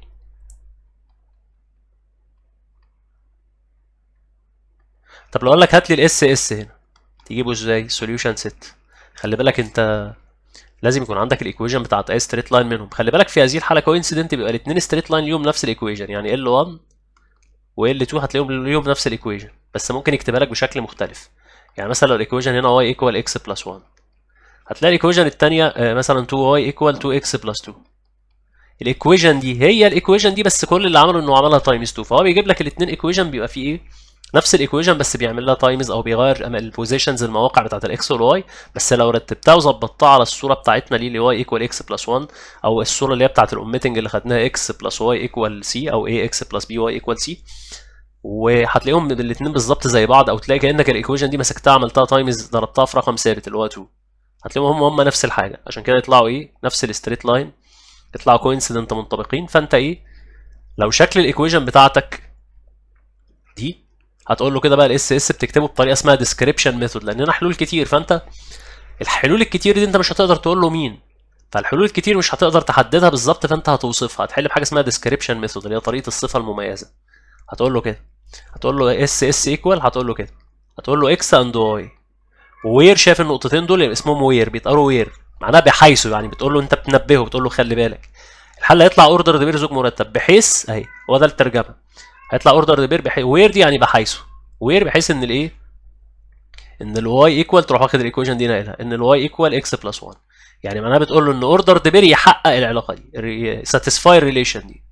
طب لو قال لك هات لي الاس اس هنا تجيبه ازاي؟ سوليوشن ست. خلي بالك انت لازم يكون عندك الايكويشن بتاعت اي ستريت لاين منهم. خلي بالك في هذه الحاله كوينسيدنت بيبقى الاثنين ستريت لاين ليهم نفس الايكويشن. يعني L1 و L2 هتلاقيهم ليهم نفس الايكويشن بس ممكن يكتبها لك بشكل مختلف. يعني مثلا لو الايكويشن هنا y ايكوال x بلس 1 هتلاقي الايكويشن الثانيه مثلا 2y ايكوال 2x بلس 2. الايكويشن دي هي الايكويشن دي بس كل اللي عمله انه عملها تايمز 2. فهو بيجيب لك الاثنين ايكويشن بيبقى فيه ايه نفس الايكويشن بس بيعمل لها تايمز او بيغير البوزيشنز المواقع بتاعت الاكس والواي. بس لو رتبتها وظبطتها على الصوره بتاعتنا دي اللي واي ايكوال اكس بلس 1 او الصوره اللي هي بتاعت الاوميتنج اللي خدناها اكس بلس واي ايكوال سي او اي اكس بلس بي واي ايكوال سي وهتلاقيهم الاثنين بالظبط زي بعض او تلاقي كانك الايكويشن دي مسكتها عملتها تايمز ضربتها في رقم ثابت اللي هو 2 هتلاقيهم هم نفس الحاجه. عشان كده يطلعوا ايه نفس الستريت لاين يطلعوا كوينسيدنت منطبقين. فانت ايه لو شكل الايكويشن بتاعتك دي هتقول له كده بقى الاس اس بتكتبه بطريقه اسمها ديسكريبشن ميثود لان هنا حلول كتير. فانت الحلول الكتير دي انت مش هتقدر تقول له مين. فالحلول الكتير مش هتقدر تحددها بالظبط فانت هتوصفها. هتحل بحاجه اسمها ديسكريبشن ميثود اللي هي طريقه الصفه المميزه. هتقول له كده هتقول له اس اس ايكوال هتقول له كده هتقول له اكس اند واي وير. شايف النقطتين دول اسمهم وير بيتقروا وير معناها بحيث يعني بتقول له انت بتنبهه بتقول له خلي بالك الحل هيطلع اوردر ديبير زوج مرتب بحيث اهي هو ده الترجمه هيطلع اوردر ديبير بحيث وير دي يعني بحيث وير بحيث ان الايه ان الواي ايكوال تروح واخد الايكويشن دي ناقلها ان الواي ايكوال اكس بلس 1. يعني معناها بتقول له ان اوردر ديبير يحقق العلاقه دي ساتيسفاي الريليشن دي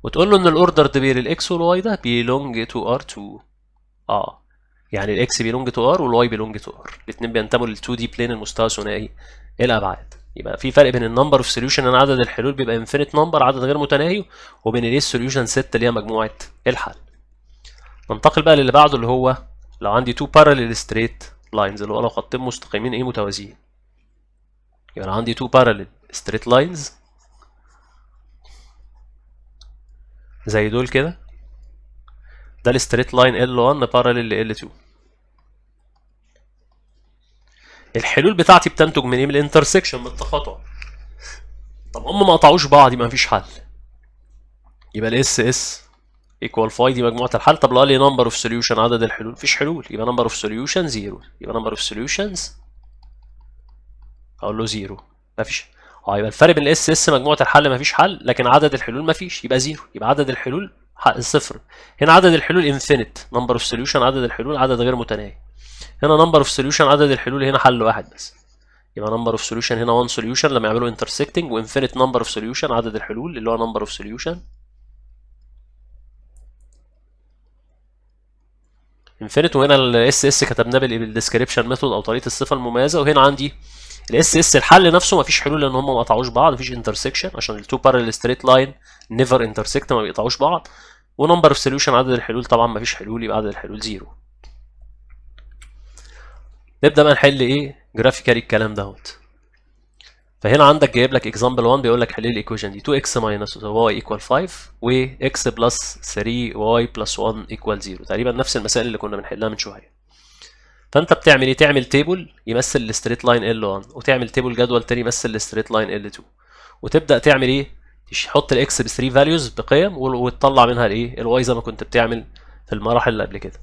وتقول له ان الاوردر ديبير الاكس والواي ده بيلونج تو ار2 اه يعني الاكس بيلونج تو ار والواي بيلونج تو ار، الاثنين بينتموا لل 2 دي بلين المستوى ثنائي الابعاد. يبقى في فرق بين النمبر اوف سوليوشن ان عدد الحلول بيبقى انفينيت نمبر عدد غير متناهي، وبين الايه السوليوشن ست اللي هي مجموعه الحل. ننتقل بقى للي بعده اللي هو لو عندي تو باراليل ستريت لاينز، اللي هو لو خطين مستقيمين ايه متوازيين. يبقى لو عندي تو باراليل ستريت لاينز زي دول كده، ده الستريت لاين L1 باراليل ل L2. الحلول بتاعتي بتنتج من ايه؟ من الانترسكشن، من التقاطع. طب هم ما قطعوش بعض يبقى مفيش حل. يبقى الاس اس ايكوال فاي دي مجموعه الحل. طب لو قال لي نمبر اوف سوليوشن عدد الحلول، مفيش حلول، يبقى نمبر اوف سوليوشن زيرو. يبقى نمبر اوف سوليوشنز اقول له زيرو، مفيش. يبقى الفرق بين الاس اس مجموعه الحل مفيش حل، لكن عدد الحلول مفيش، يبقى زيرو. يبقى عدد الحلول صفر. هنا عدد الحلول انفينيت، نمبر اوف سوليوشن عدد الحلول عدد غير متناهي. هنا نمبر اوف سوليوشن عدد الحلول هنا حل واحد بس. يبقى نمبر اوف سوليوشن هنا 1 سوليوشن لما يعملوا انترسكتنج، وانفينيت نمبر اوف سوليوشن عدد الحلول اللي هو نمبر اوف سوليوشن انفينيت. وهنا الاس اس كتبناه بالديسكريبشن ميثود او طريقه الصفه المميزه. وهنا عندي الاس اس الحل نفسه مفيش حلول لان هم ما قطعوش بعض، مفيش انترسكشن عشان التو بارallel ستريت لاين نيفر انترسكت، ما بيقطعوش بعض. ونمبر اوف سوليوشن عدد الحلول طبعا مفيش حلول، يبقى عدد الحلول زيرو. نبدا بقى نحل ايه جرافيكالي الكلام دوت. فهنا عندك جايب لك اكزامبل 1 بيقول لك حل لي الايكويشن دي 2x minus y equal 5 و x plus 3y plus 1 equal 0. تقريبا نفس المسائل اللي كنا بنحلها من شويه. فانت بتعمل ايه؟ تعمل تيبل يمثل الستريت لاين L1، وتعمل تيبل جدول تاني يمثل الستريت لاين L2، وتبدا تعمل ايه؟ تحط الاكس ب 3 فاليوز بقيم وتطلع منها الايه؟ الواي زي ما كنت بتعمل في المراحل اللي قبل كده،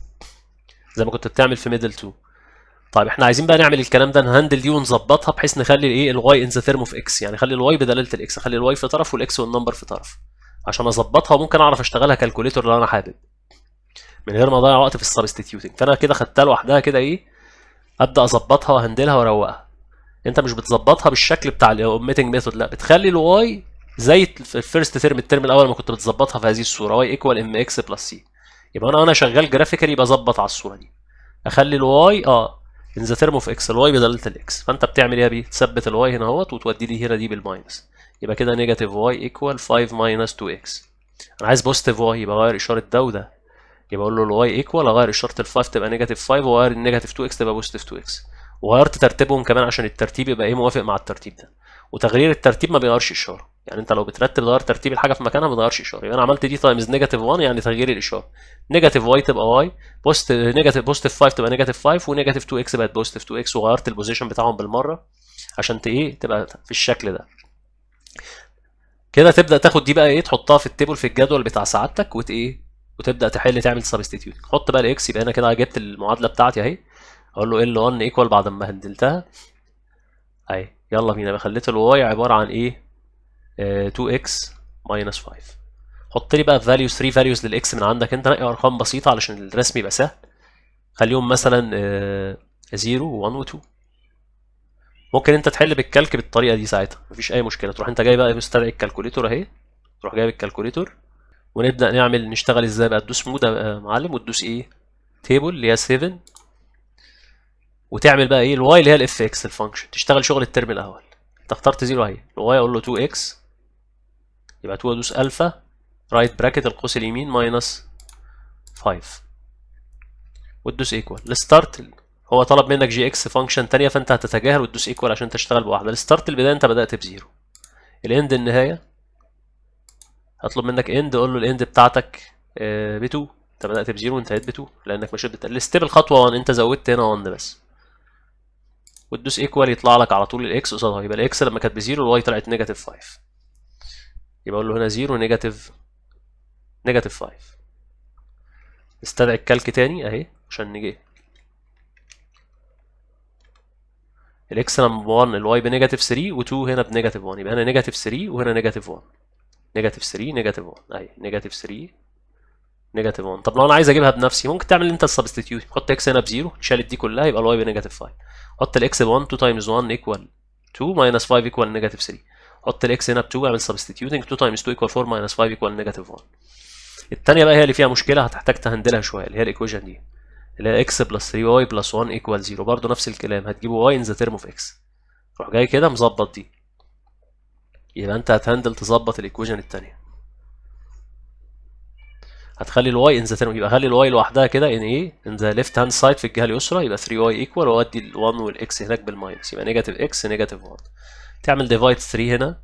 زي ما كنت بتعمل في ميدل 2. طيب احنا عايزين بقى نعمل الكلام ده، نهندل دي ونظبطها بحيث نخلي الايه؟ الواي ان ذا تيرم اوف اكس، يعني خلي الواي بدلاله الاكس، خلي الواي في طرف والاكس والنمبر في طرف، عشان اظبطها وممكن اعرف اشتغلها كالكوليتور لو انا حابب من غير ما اضيع وقت في السبستيتيوتنج. فانا كده خدتها لوحدها كده ايه، ابدا اظبطها واهندلها واروقها. انت مش بتظبطها بالشكل بتاع الاوميتنج ميثود، لا، بتخلي الواي زي الفيرست ترم الترم الاول ما كنت بتظبطها في هذه الصوره، واي ايكوال ام اكس بلس سي. يبقى انا شغال جرافيكالي بظبط على الصوره دي، اخلي الواي ان ذا ترم اوف اكس، الواي بدلاله الاكس. فانت بتعمل ايه يا بيه؟ تثبت الواي هنا اهوت وتودي لي هنا دي بالماينس. يبقى كده نيجاتيف واي ايكوال 5 ماينس 2 اكس. انا عايز بوزيتيف واي، يبقى غير اشاره ده وده. يبقى اقول له الواي ايكوال، اغير اشاره ال 5 تبقى نيجاتيف 5، واغير النيجاتيف 2 اكس تبقى بوزيتيف 2 اكس. وغيرت ترتيبهم كمان عشان الترتيب يبقى ايه؟ موافق مع الترتيب ده. وتغيير الترتيب ما بيغيرش اشاره، يعني انت لو بترتب تغير ترتيب الحاجه في مكانها ما بيغيرش اشاره. يبقى انا عملت دي تايمز نيجاتيف 1 يعني تغيير الاشاره. نيجاتيف واي تبقى واي، بوزيتيف 5 تبقى نيجاتيف 5، ونيجاتيف 2 اكس بقت بوزيتيف 2 اكس، وغيرت البوزيشن بتاعهم بالمره عشان ايه؟ تبقى في الشكل ده كده. تبدا تاخد دي بقى ايه؟ تحطها في التيبل في الجدول بتاع سعادتك وتبدا تحل تعمل سبستيتيوت. حط بقى الاكس، يبقى انا كده جبت المعادله بتاعتي اهي. اقول له L1 ايكوال بعد ما هندلتها اهي. يلا بينا بقى، خليت الواي عباره عن ايه؟ 2x minus 5. حط لي بقى فاليوز 3 فاليوز للاكس من عندك انت، نقي ارقام بسيطه علشان الرسم يبقى سهل. خليهم مثلا 0 و1 و2. ممكن انت تحل بالكالك بالطريقه دي ساعتها مفيش اي مشكله. تروح انت جاي بقى مستدعي الكالكوليتور اهي، تروح جايب الكالكوليتور ونبدا نشتغل ازاي بقى. تدوس مود يا معلم وتدوس ايه؟ تيبل اللي هي 7، وتعمل بقى ايه؟ الواي اللي هي الاف اكس الفانكشن، تشتغل شغل الترم الاول. انت اخترت 0 اهي، الواي اقول له 2x، يبقى 2 ادوس الفا رايت براكت القوس اليمين ماينس 5، وتدوس ايكوال. الستارت هو طلب منك جي اكس فانكشن ثانيه، فانت هتتجاهل وتدوس ايكوال عشان تشتغل بواحده. الستارت البدايه انت بدات بزيرو، الاند النهايه هطلب منك اند، اقول له الاند بتاعتك ب 2. انت بدات بزيرو وانتهيت ب 2 لانك مشيت الستيب الخطوه 1، انت زودت هنا 1 بس. وتدوس ايكوال يطلع لك على طول الاكس قصادها. يبقى الاكس لما كانت بزيرو الواي طلعت نيجاتيف 5. يبقى اقول له هنا 0 نيجاتيف 5. نستدعي الكالك تاني اهي عشان نجي الاكس لما ب 1 الواي بنيجاتيف 3 و2 هنا بنيجاتيف 1، يبقى هنا نيجاتيف 3 وهنا نيجاتيف 1. نيجاتيف 3 نيجاتيف 1 اهي، نيجاتيف 3 نيجاتيف 1. طب لو انا عايز اجيبها بنفسي ممكن تعمل انت السبستيتيوت، حط اكس هنا بزيرو، شالت دي كلها، يبقى الواي بنيجاتيف 5. حط الاكس ب 1، 2 تايمز 1 ايكوال 2 ماينس 5 ايكوال نيجاتيف 3. حط الاكس هنا ب 2، اعمل سبستيتيوتنج 2 تايمز 2 ايكوال 4 ماينس 5 ايكوال نيجاتيف 1. الثانيه بقى هي اللي فيها مشكله، هتحتاج تهندلها شويه، اللي هي الايكويشن دي. اللي هي x بلس 3y بلس 1 equal 0. برضه نفس الكلام، هتجيبه y in the term of x. روح جاي كده مظبط دي، يبقى انت هتهندل تظبط الايكويشن التانية. هتخلي الواي ان ذا ترم، يبقى خلي الواي لوحدها كده ان ايه ان ذا ليفت هاند سايد في الجهه اليسرى، يبقى 3 واي ايكوال، واودي ال1 والاكس هناك بالماينس، يبقى نيجاتيف اكس نيجاتيف 1. تعمل ديفايد 3 هنا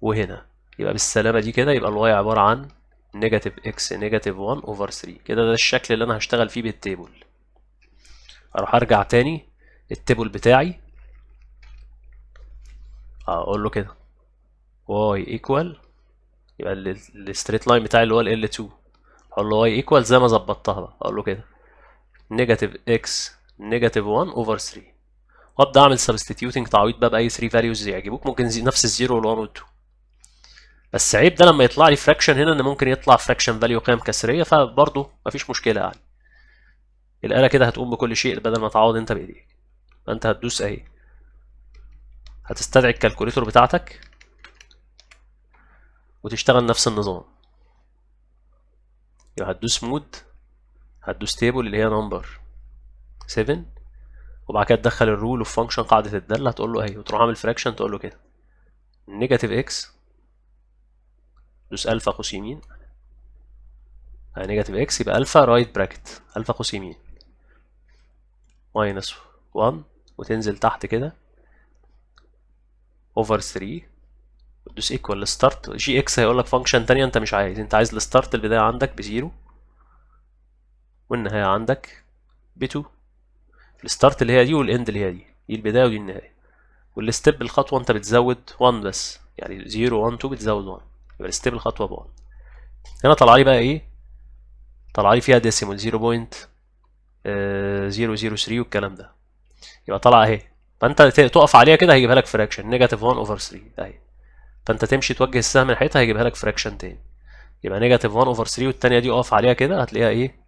وهنا، يبقى بالسلامه دي كده يبقى الواي عباره عن نيجاتيف اكس نيجاتيف 1 اوفر 3 كده. ده الشكل اللي انا هشتغل فيه بالتيبل. اروح ارجع تاني التيبل بتاعي، اقول له كده واي ايكوال، يبقى الستريت لاين بتاعي اللي هو ال L2، اقول له واي ايكوال زي ما ظبطتها بقى، اقول له كده نيجاتيف اكس نيجاتيف 1 اوفر 3، وابدا اعمل سبستيتيوتنج تعويض بقى باي 3 فاليوز يعجبوك، ممكن نفس الزيرو وال1 وال2. بس عيب ده لما يطلع لي فراكشن هنا ان ممكن يطلع فراكشن فاليو قيم كسريه، فبرضه مفيش مشكله يعني. الاله كده هتقوم بكل شيء بدل ما تعوض انت بايديك. فانت هتدوس اهي، هتستدعي الكالكوليتور بتاعتك وتشتغل نفس النظام. يبقى هتدوس مود، هتدوس تيبل اللي هي نمبر 7، وبعد كده تدخل الرول اوف فانكشن قاعده الداله، هتقول له اهي، وتروح عامل فراكشن تقول له كده نيجاتيف اكس، دوس الفا قوس يمين، نيجاتيف اكس يبقى الفا رايت براكت الفا قوس يمين ماينس 1، وتنزل تحت كده اوفر 3، وتدوس ايكوال لستارت جي اكس. هيقول لك فانكشن تانية انت مش عايز، انت عايز الستارت البدايه عندك بزيرو والنهايه عندك ب2. الستارت اللي هي دي والاند اللي هي دي البدايه ودي النهايه، والستيب الخطوه انت بتزود 1 بس، يعني 0 1 2 بتزود 1، يبقى الستيب الخطوه ب1. هنا طلع لي بقى ايه؟ طلع لي فيها ديسيمال 0.003 والكلام ده، يبقى طلع اهي. فانت تقف عليها كده هيجيبها لك فراكشن نيجاتيف 1 اوفر 3 اهي، فانت تمشي توجه السهم ناحيتها هيجيبها لك فراكشن تاني، يبقى نيجاتيف 1 اوفر 3. والتانية دي اقف عليها كده هتلاقيها ايه؟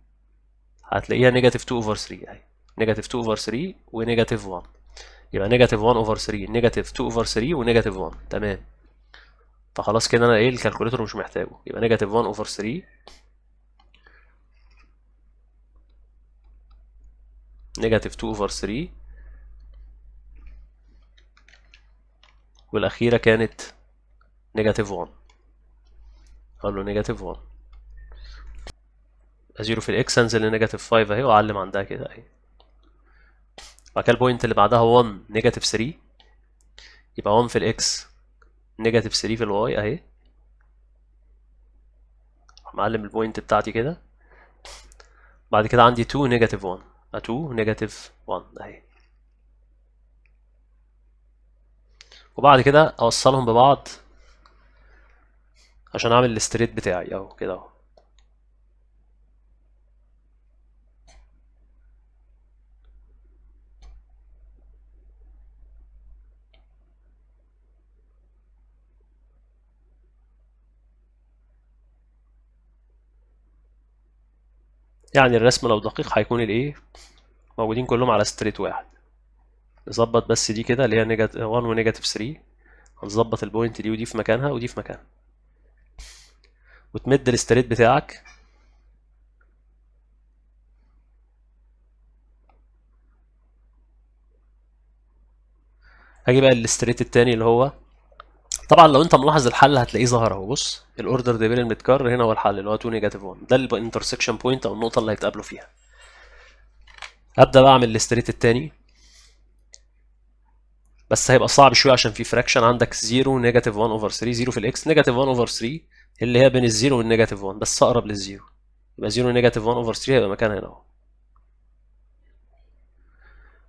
هتلاقيها نيجاتيف 2 اوفر 3 اهي، نيجاتيف 2 اوفر 3 ونيجاتيف 1، يبقى نيجاتيف 1 اوفر 3 نيجاتيف 2 اوفر 3 ونيجاتيف 1. تمام. فخلاص كده انا ايه الكالكوليتور مش محتاجه، يبقى نيجاتيف 1 اوفر 3 نيجاتيف 2 اوفر 3، والاخيره كانت نيجاتيف 1، اقول له نيجاتيف 1 0 في الاكس، انزل لنيجاتيف 5 اهي واعلم عندها كده اهي. بعد كده البوينت اللي بعدها 1 نيجاتيف 3، يبقى 1 في الاكس نيجاتيف 3 في الواي اهي، معلم البوينت بتاعتي كده. بعد كده عندي 2 نيجاتيف 1 2 نيجاتيف 1 اهي، وبعد كده اوصلهم ببعض عشان اعمل الستريت بتاعي اهو كده اهو. يعني الرسم لو دقيق هيكون الايه موجودين كلهم على ستريت واحد. نظبط بس دي كده اللي هي نيجاتيف 1 ونيجاتيف 3، هنظبط البوينت دي ودي في مكانها ودي في مكانها، وتمد الستريت بتاعك. هاجي بقى الستريت التاني اللي هو، طبعا لو انت ملاحظ الحل هتلاقيه ظهر اهو. بص الاوردر ديبل المتكرر هنا هو الحل اللي هو 2 نيجاتيف 1، ده الانترسكشن بوينت او النقطه اللي هيتقابلوا فيها. ابدا بقى اعمل الستريت التاني، بس هيبقى صعب شويه عشان في فراكشن عندك 0 نيجاتيف 1 اوفر 3، 0 في الاكس نيجاتيف 1 اوفر 3 اللي هي بين الزيرو والنيجاتيف 1 بس اقرب للزيرو، يبقى 0 نيجاتيف 1 اوفر 3 هيبقى مكانها هنا اهو.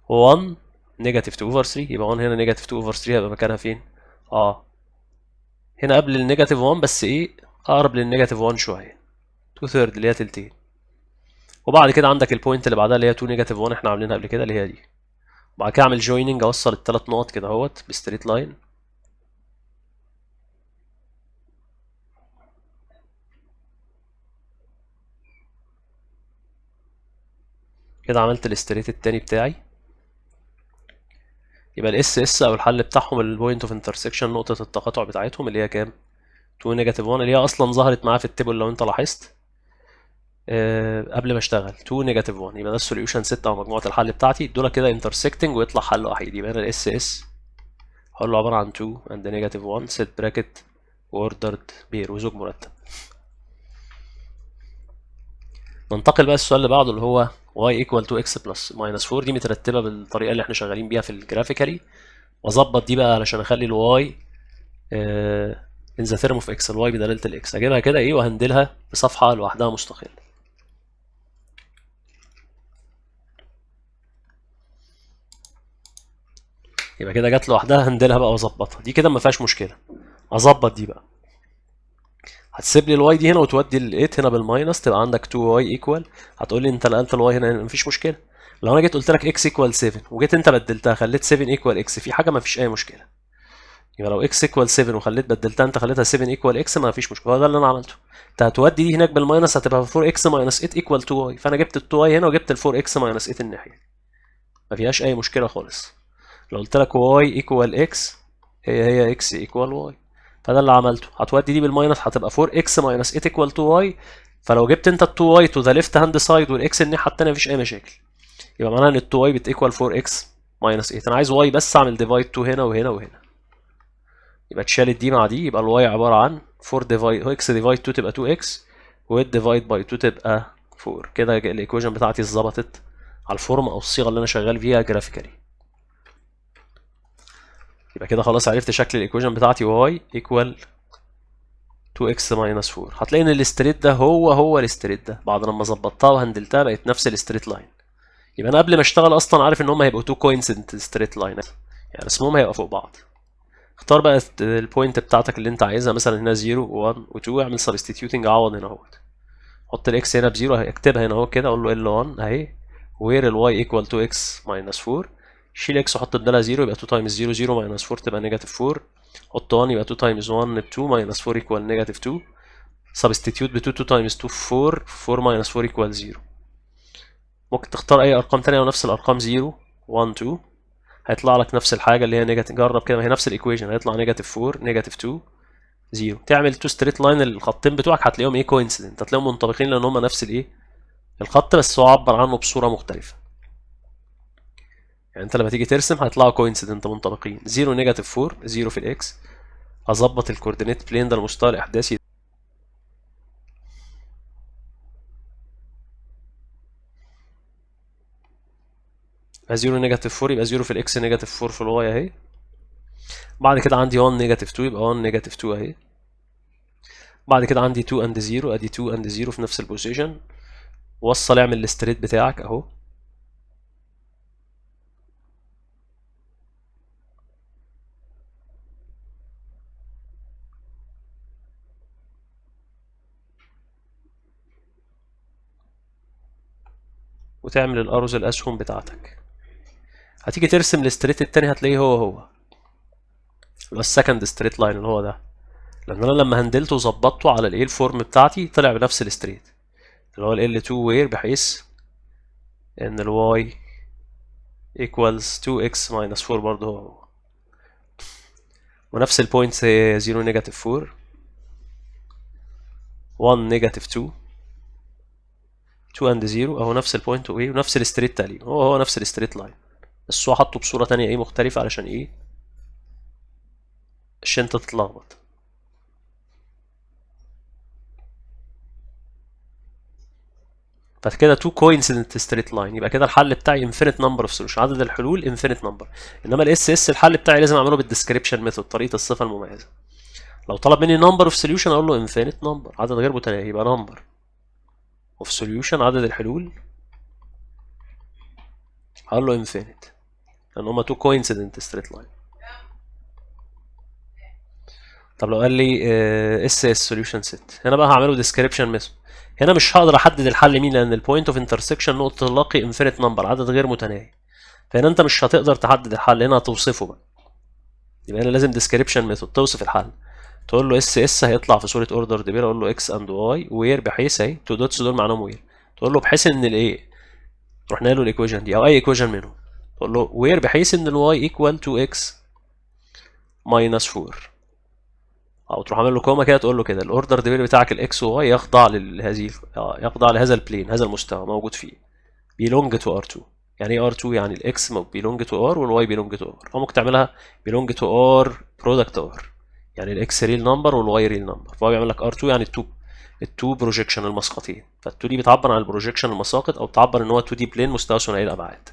1 نيجاتيف 2 اوفر 3، يبقى 1 هنا نيجاتيف 2 اوفر 3 هيبقى مكانها فين؟ هنا قبل النيجاتيف 1 بس ايه اقرب للنيجاتيف 1 شويه، 2 ثيرد اللي هي تلتين. وبعد كده عندك البوينت اللي بعدها اللي هي 2 نيجاتيف 1 احنا عاملينها قبل كده اللي هي دي. بعد كده اعمل جويننج، اوصل الثلاث نقط كده اهوت بستريت لاين. كده عملت الستريت التاني بتاعي. يبقى الاس اس او الحل بتاعهم البوينت اوف انترسكشن، نقطه التقاطع بتاعتهم اللي هي كام؟ 2 نيجاتيف 1 اللي هي اصلا ظهرت معاه في التيبل لو انت لاحظت. قبل ما اشتغل 2 نيجاتيف 1، يبقى ده السوليوشن 6 او مجموعه الحل بتاعتي دول كده انترسكتنج ويطلع حل وحيد. يبقى انا الاس اس هقول له عباره عن 2 عند نيجاتيف 1 سيت براكت واوردرد بير وزوج مرتب. ننتقل بقى السؤال اللي بعده اللي هو y equal to x plus minus 4. دي مترتبه بالطريقه اللي احنا شغالين بيها في الجرافيكالي، واظبط دي بقى علشان اخلي الواي in the term of x، الواي بدلاله الاكس اجيبها كده ايه وهندلها بصفحه لوحدها مستقله. يبقى كده جت لوحدها هندلها بقى واظبطها، دي كده ما فيهاش مشكله. اظبط دي بقى، هتسيب لي الواي دي هنا وتودي ال 8 هنا بالماينس، تبقى عندك 2 واي ايكوال. هتقول لي انت نقلت الواي هنا مفيش مشكله. لو انا جيت قلت لك اكس ايكوال 7 وجيت انت بدلتها خليت 7 ايكوال اكس، في حاجه مفيش اي مشكله. يبقى لو اكس ايكوال 7 وخليت بدلتها انت خليتها 7 ايكوال اكس ما فيش مشكله، هو ده اللي انا عملته. انت هتودي دي هناك بالماينس هتبقى 4 اكس ماينس 8 ايكوال 2 واي، فانا جبت ال 2 واي هنا وجبت ال 4 اكس ماينس 8 الناحيه، ما فيهاش اي مشكله خالص. لو قلت لك واي ايكوال اكس هي اكس ايكوال واي، فده اللي عملته. هتودي دي بالماينس هتبقى 4 اكس ماينس 8 ايكوال 2 واي، فلو جبت انت ال 2 واي تو ذا ليفت هاند سايد والاكس الناحيه الثانيه مفيش اي مشاكل. يبقى معناها ان ال 2 واي بتيكوال 4 اكس ماينس 8. انا عايز واي بس اعمل ديفايد 2 هنا وهنا وهنا، يبقى اتشالت دي مع دي، يبقى الواي عباره عن 4 ديفايد اكس ديفايد 2 تبقى 2 اكس والديفايد باي 2 تبقى 4. كده الايكويشن بتاعتي اتظبطت على الفورم او الصيغه اللي انا شغال فيها جرافيكالي. يبقى كده خلاص عرفت شكل الايكويشن بتاعتي y equal 2x minus 4. هتلاقي ان الاستريت ده هو الاستريت ده بعد لما ظبطتها وهندلتها بقت نفس الاستريت لاين. يبقى انا قبل ما اشتغل اصلا عارف ان هم هيبقوا 2 coincident straight line، يعني اسمهم هيبقى فوق بعض. اختار بقى البوينت بتاعتك اللي انت عايزها، مثلا هنا 0 و1 و2، اعمل substituting عوض هنا اهوت. حط الاكس هنا بزيرو، اكتبها هنا اهو كده، اقول له L1 اهي where الواي equal to x minus 4. شيل اكس وحط بدالها 0 يبقى 2 تايمز 0 0 ماينس 4 تبقى نيجاتيف 4. حط 1 يبقى 2 تايمز 1 ب 2 ماينس 4 equal نيجاتيف 2. سبستيتيوت ب 2 2 تايمز 2 4 4 ماينس 4 equal 0. ممكن تختار اي ارقام تانية ونفس الارقام 0 1 2 هيطلع لك نفس الحاجه اللي هي نيجاتيف. جرب كده، ما هي نفس الايكويشن، هيطلع نيجاتيف 4 نيجاتيف 2 0. تعمل تو ستريت لاين، الخطين بتوعك هتلاقيهم ايه كوينسيدنت، هتلاقيهم منطبقين لان هم نفس الايه الخط، بس هو عبر عنه بصوره مختلفه. يعني انت لما تيجي ترسم هيطلعوا كوينسيدنت منطبقين. 0 نيجاتيف 4 0 في الاكس. هظبط الكوردينيت بلين ده المستوى الاحداثي، يبقى 0 نيجاتيف 4 يبقى 0 في الاكس نيجاتيف 4 في الواي اهي. بعد كده عندي 1 نيجاتيف 2 يبقى 1 نيجاتيف 2 اهي. بعد كده عندي 2 اند 0 ادي 2 اند 0 في نفس البوزيشن. وصل اعمل الستريت بتاعك اهو. وتعمل الارز الاسهم بتاعتك. هتيجي ترسم الستريت التاني هتلاقيه هو اللي هو السكند ستريت لاين اللي هو ده، لان انا لما هندلته وظبطته على الايه الفورم بتاعتي طلع بنفس الستريت اللي هو ال L2 وير، بحيث ان ال y equals 2x minus 4 برضه هو ونفس البوينتس هي 0 نيجاتيف 4 1 نيجاتيف 2 2 اند 0 اهو نفس البوينت وايه ونفس الستريت تقريبا، هو نفس الستريت لاين، بس هو حطه بصورة تانية ايه مختلفة علشان ايه عشان انت تتلخبط. فكده 2 coincident straight line، يبقى كده الحل بتاعي infinite number of solution، عدد الحلول infinite number. انما الاس اس الحل بتاعي لازم اعمله بالديسكريبشن ميثود، طريقة الصفة المميزة. لو طلب مني number of solution اقول له infinite number، عدد غير متناهي، يبقى number of solution عدد الحلول هقول له infinite، لان هما 2 coincident straight line. طب لو قال لي اس اس solution set، هنا بقى هعمله description method. هنا مش هقدر احدد الحل مين، لان البوينت اوف انترسكشن نقطة تلاقي infinite number عدد غير متناهي، فهنا انت مش هتقدر تحدد الحل، هنا هتوصفه بقى. يبقى هنا لازم description method توصف الحل، تقول له اس اس هيطلع في صورة اوردر ديبير، اقول له اكس اند واي وير، بحيث اهي تو دوتس دول معناهم وير، تقول له بحيث ان الايه رحنا له الايكويشن دي او اي ايكويشن منهم، تقول له وير بحيث ان الواي ايكوال تو اكس ماينس 4. او تروح عامل له كوما كده تقول له كده الاوردر ديفير بتاعك الاكس وواي يخضع لهذه يخضع لهذا البلين، هذا المستوى موجود فيه belong to R2. يعني ايه R2؟ يعني الاكس belong to R والواي belong to R، او ممكن تعملها belong to R product R، يعني الاكس ريل نمبر والواي ريل نمبر، فهو بيعمل لك R2 يعني التو بروجيكشن المسقطين، فال2 دي بتعبر عن البروجيكشن المساقط، او بتعبر ان هو 2 دي بلين مستوى ثنائي الابعاد.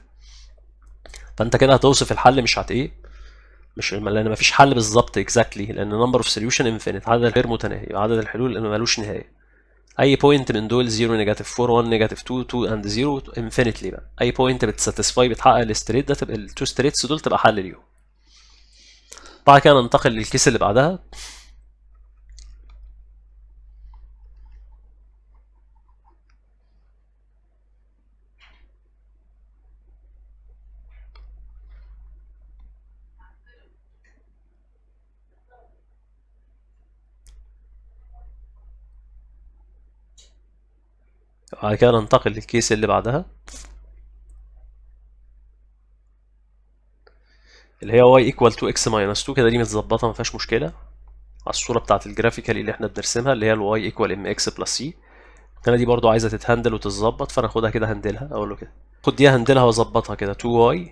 فانت كده هتوصف الحل مش ايه، مش لان مفيش حل بالظبط اكزاكتلي، لان نمبر اوف سوليوشن انفينيت، عدد غير متناهي، عدد الحلول اللي ملوش نهايه. اي بوينت من دول 0 نيجاتيف 4 1 نيجاتيف 2 2 اند 0 انفينيتلي بقى، اي بوينت بتساتسفاي بتحقق الستريت ده تبقى التو ستريتس دول تبقى حل ليهم. بعد كده ننتقل للكيس اللي بعدها. بعد كده ننتقل للكيس اللي بعدها اللي هي y equal to x minus 2. كده دي متظبطه ما فيهاش مشكله على الصوره بتاعت الجرافيكال اللي احنا بنرسمها، اللي هي ال y equal mx plus c. انا دي برضو عايزه تتهندل وتتظبط، فانا اخدها كده هندلها، اقول له كده خد دي هندلها واظبطها كده 2y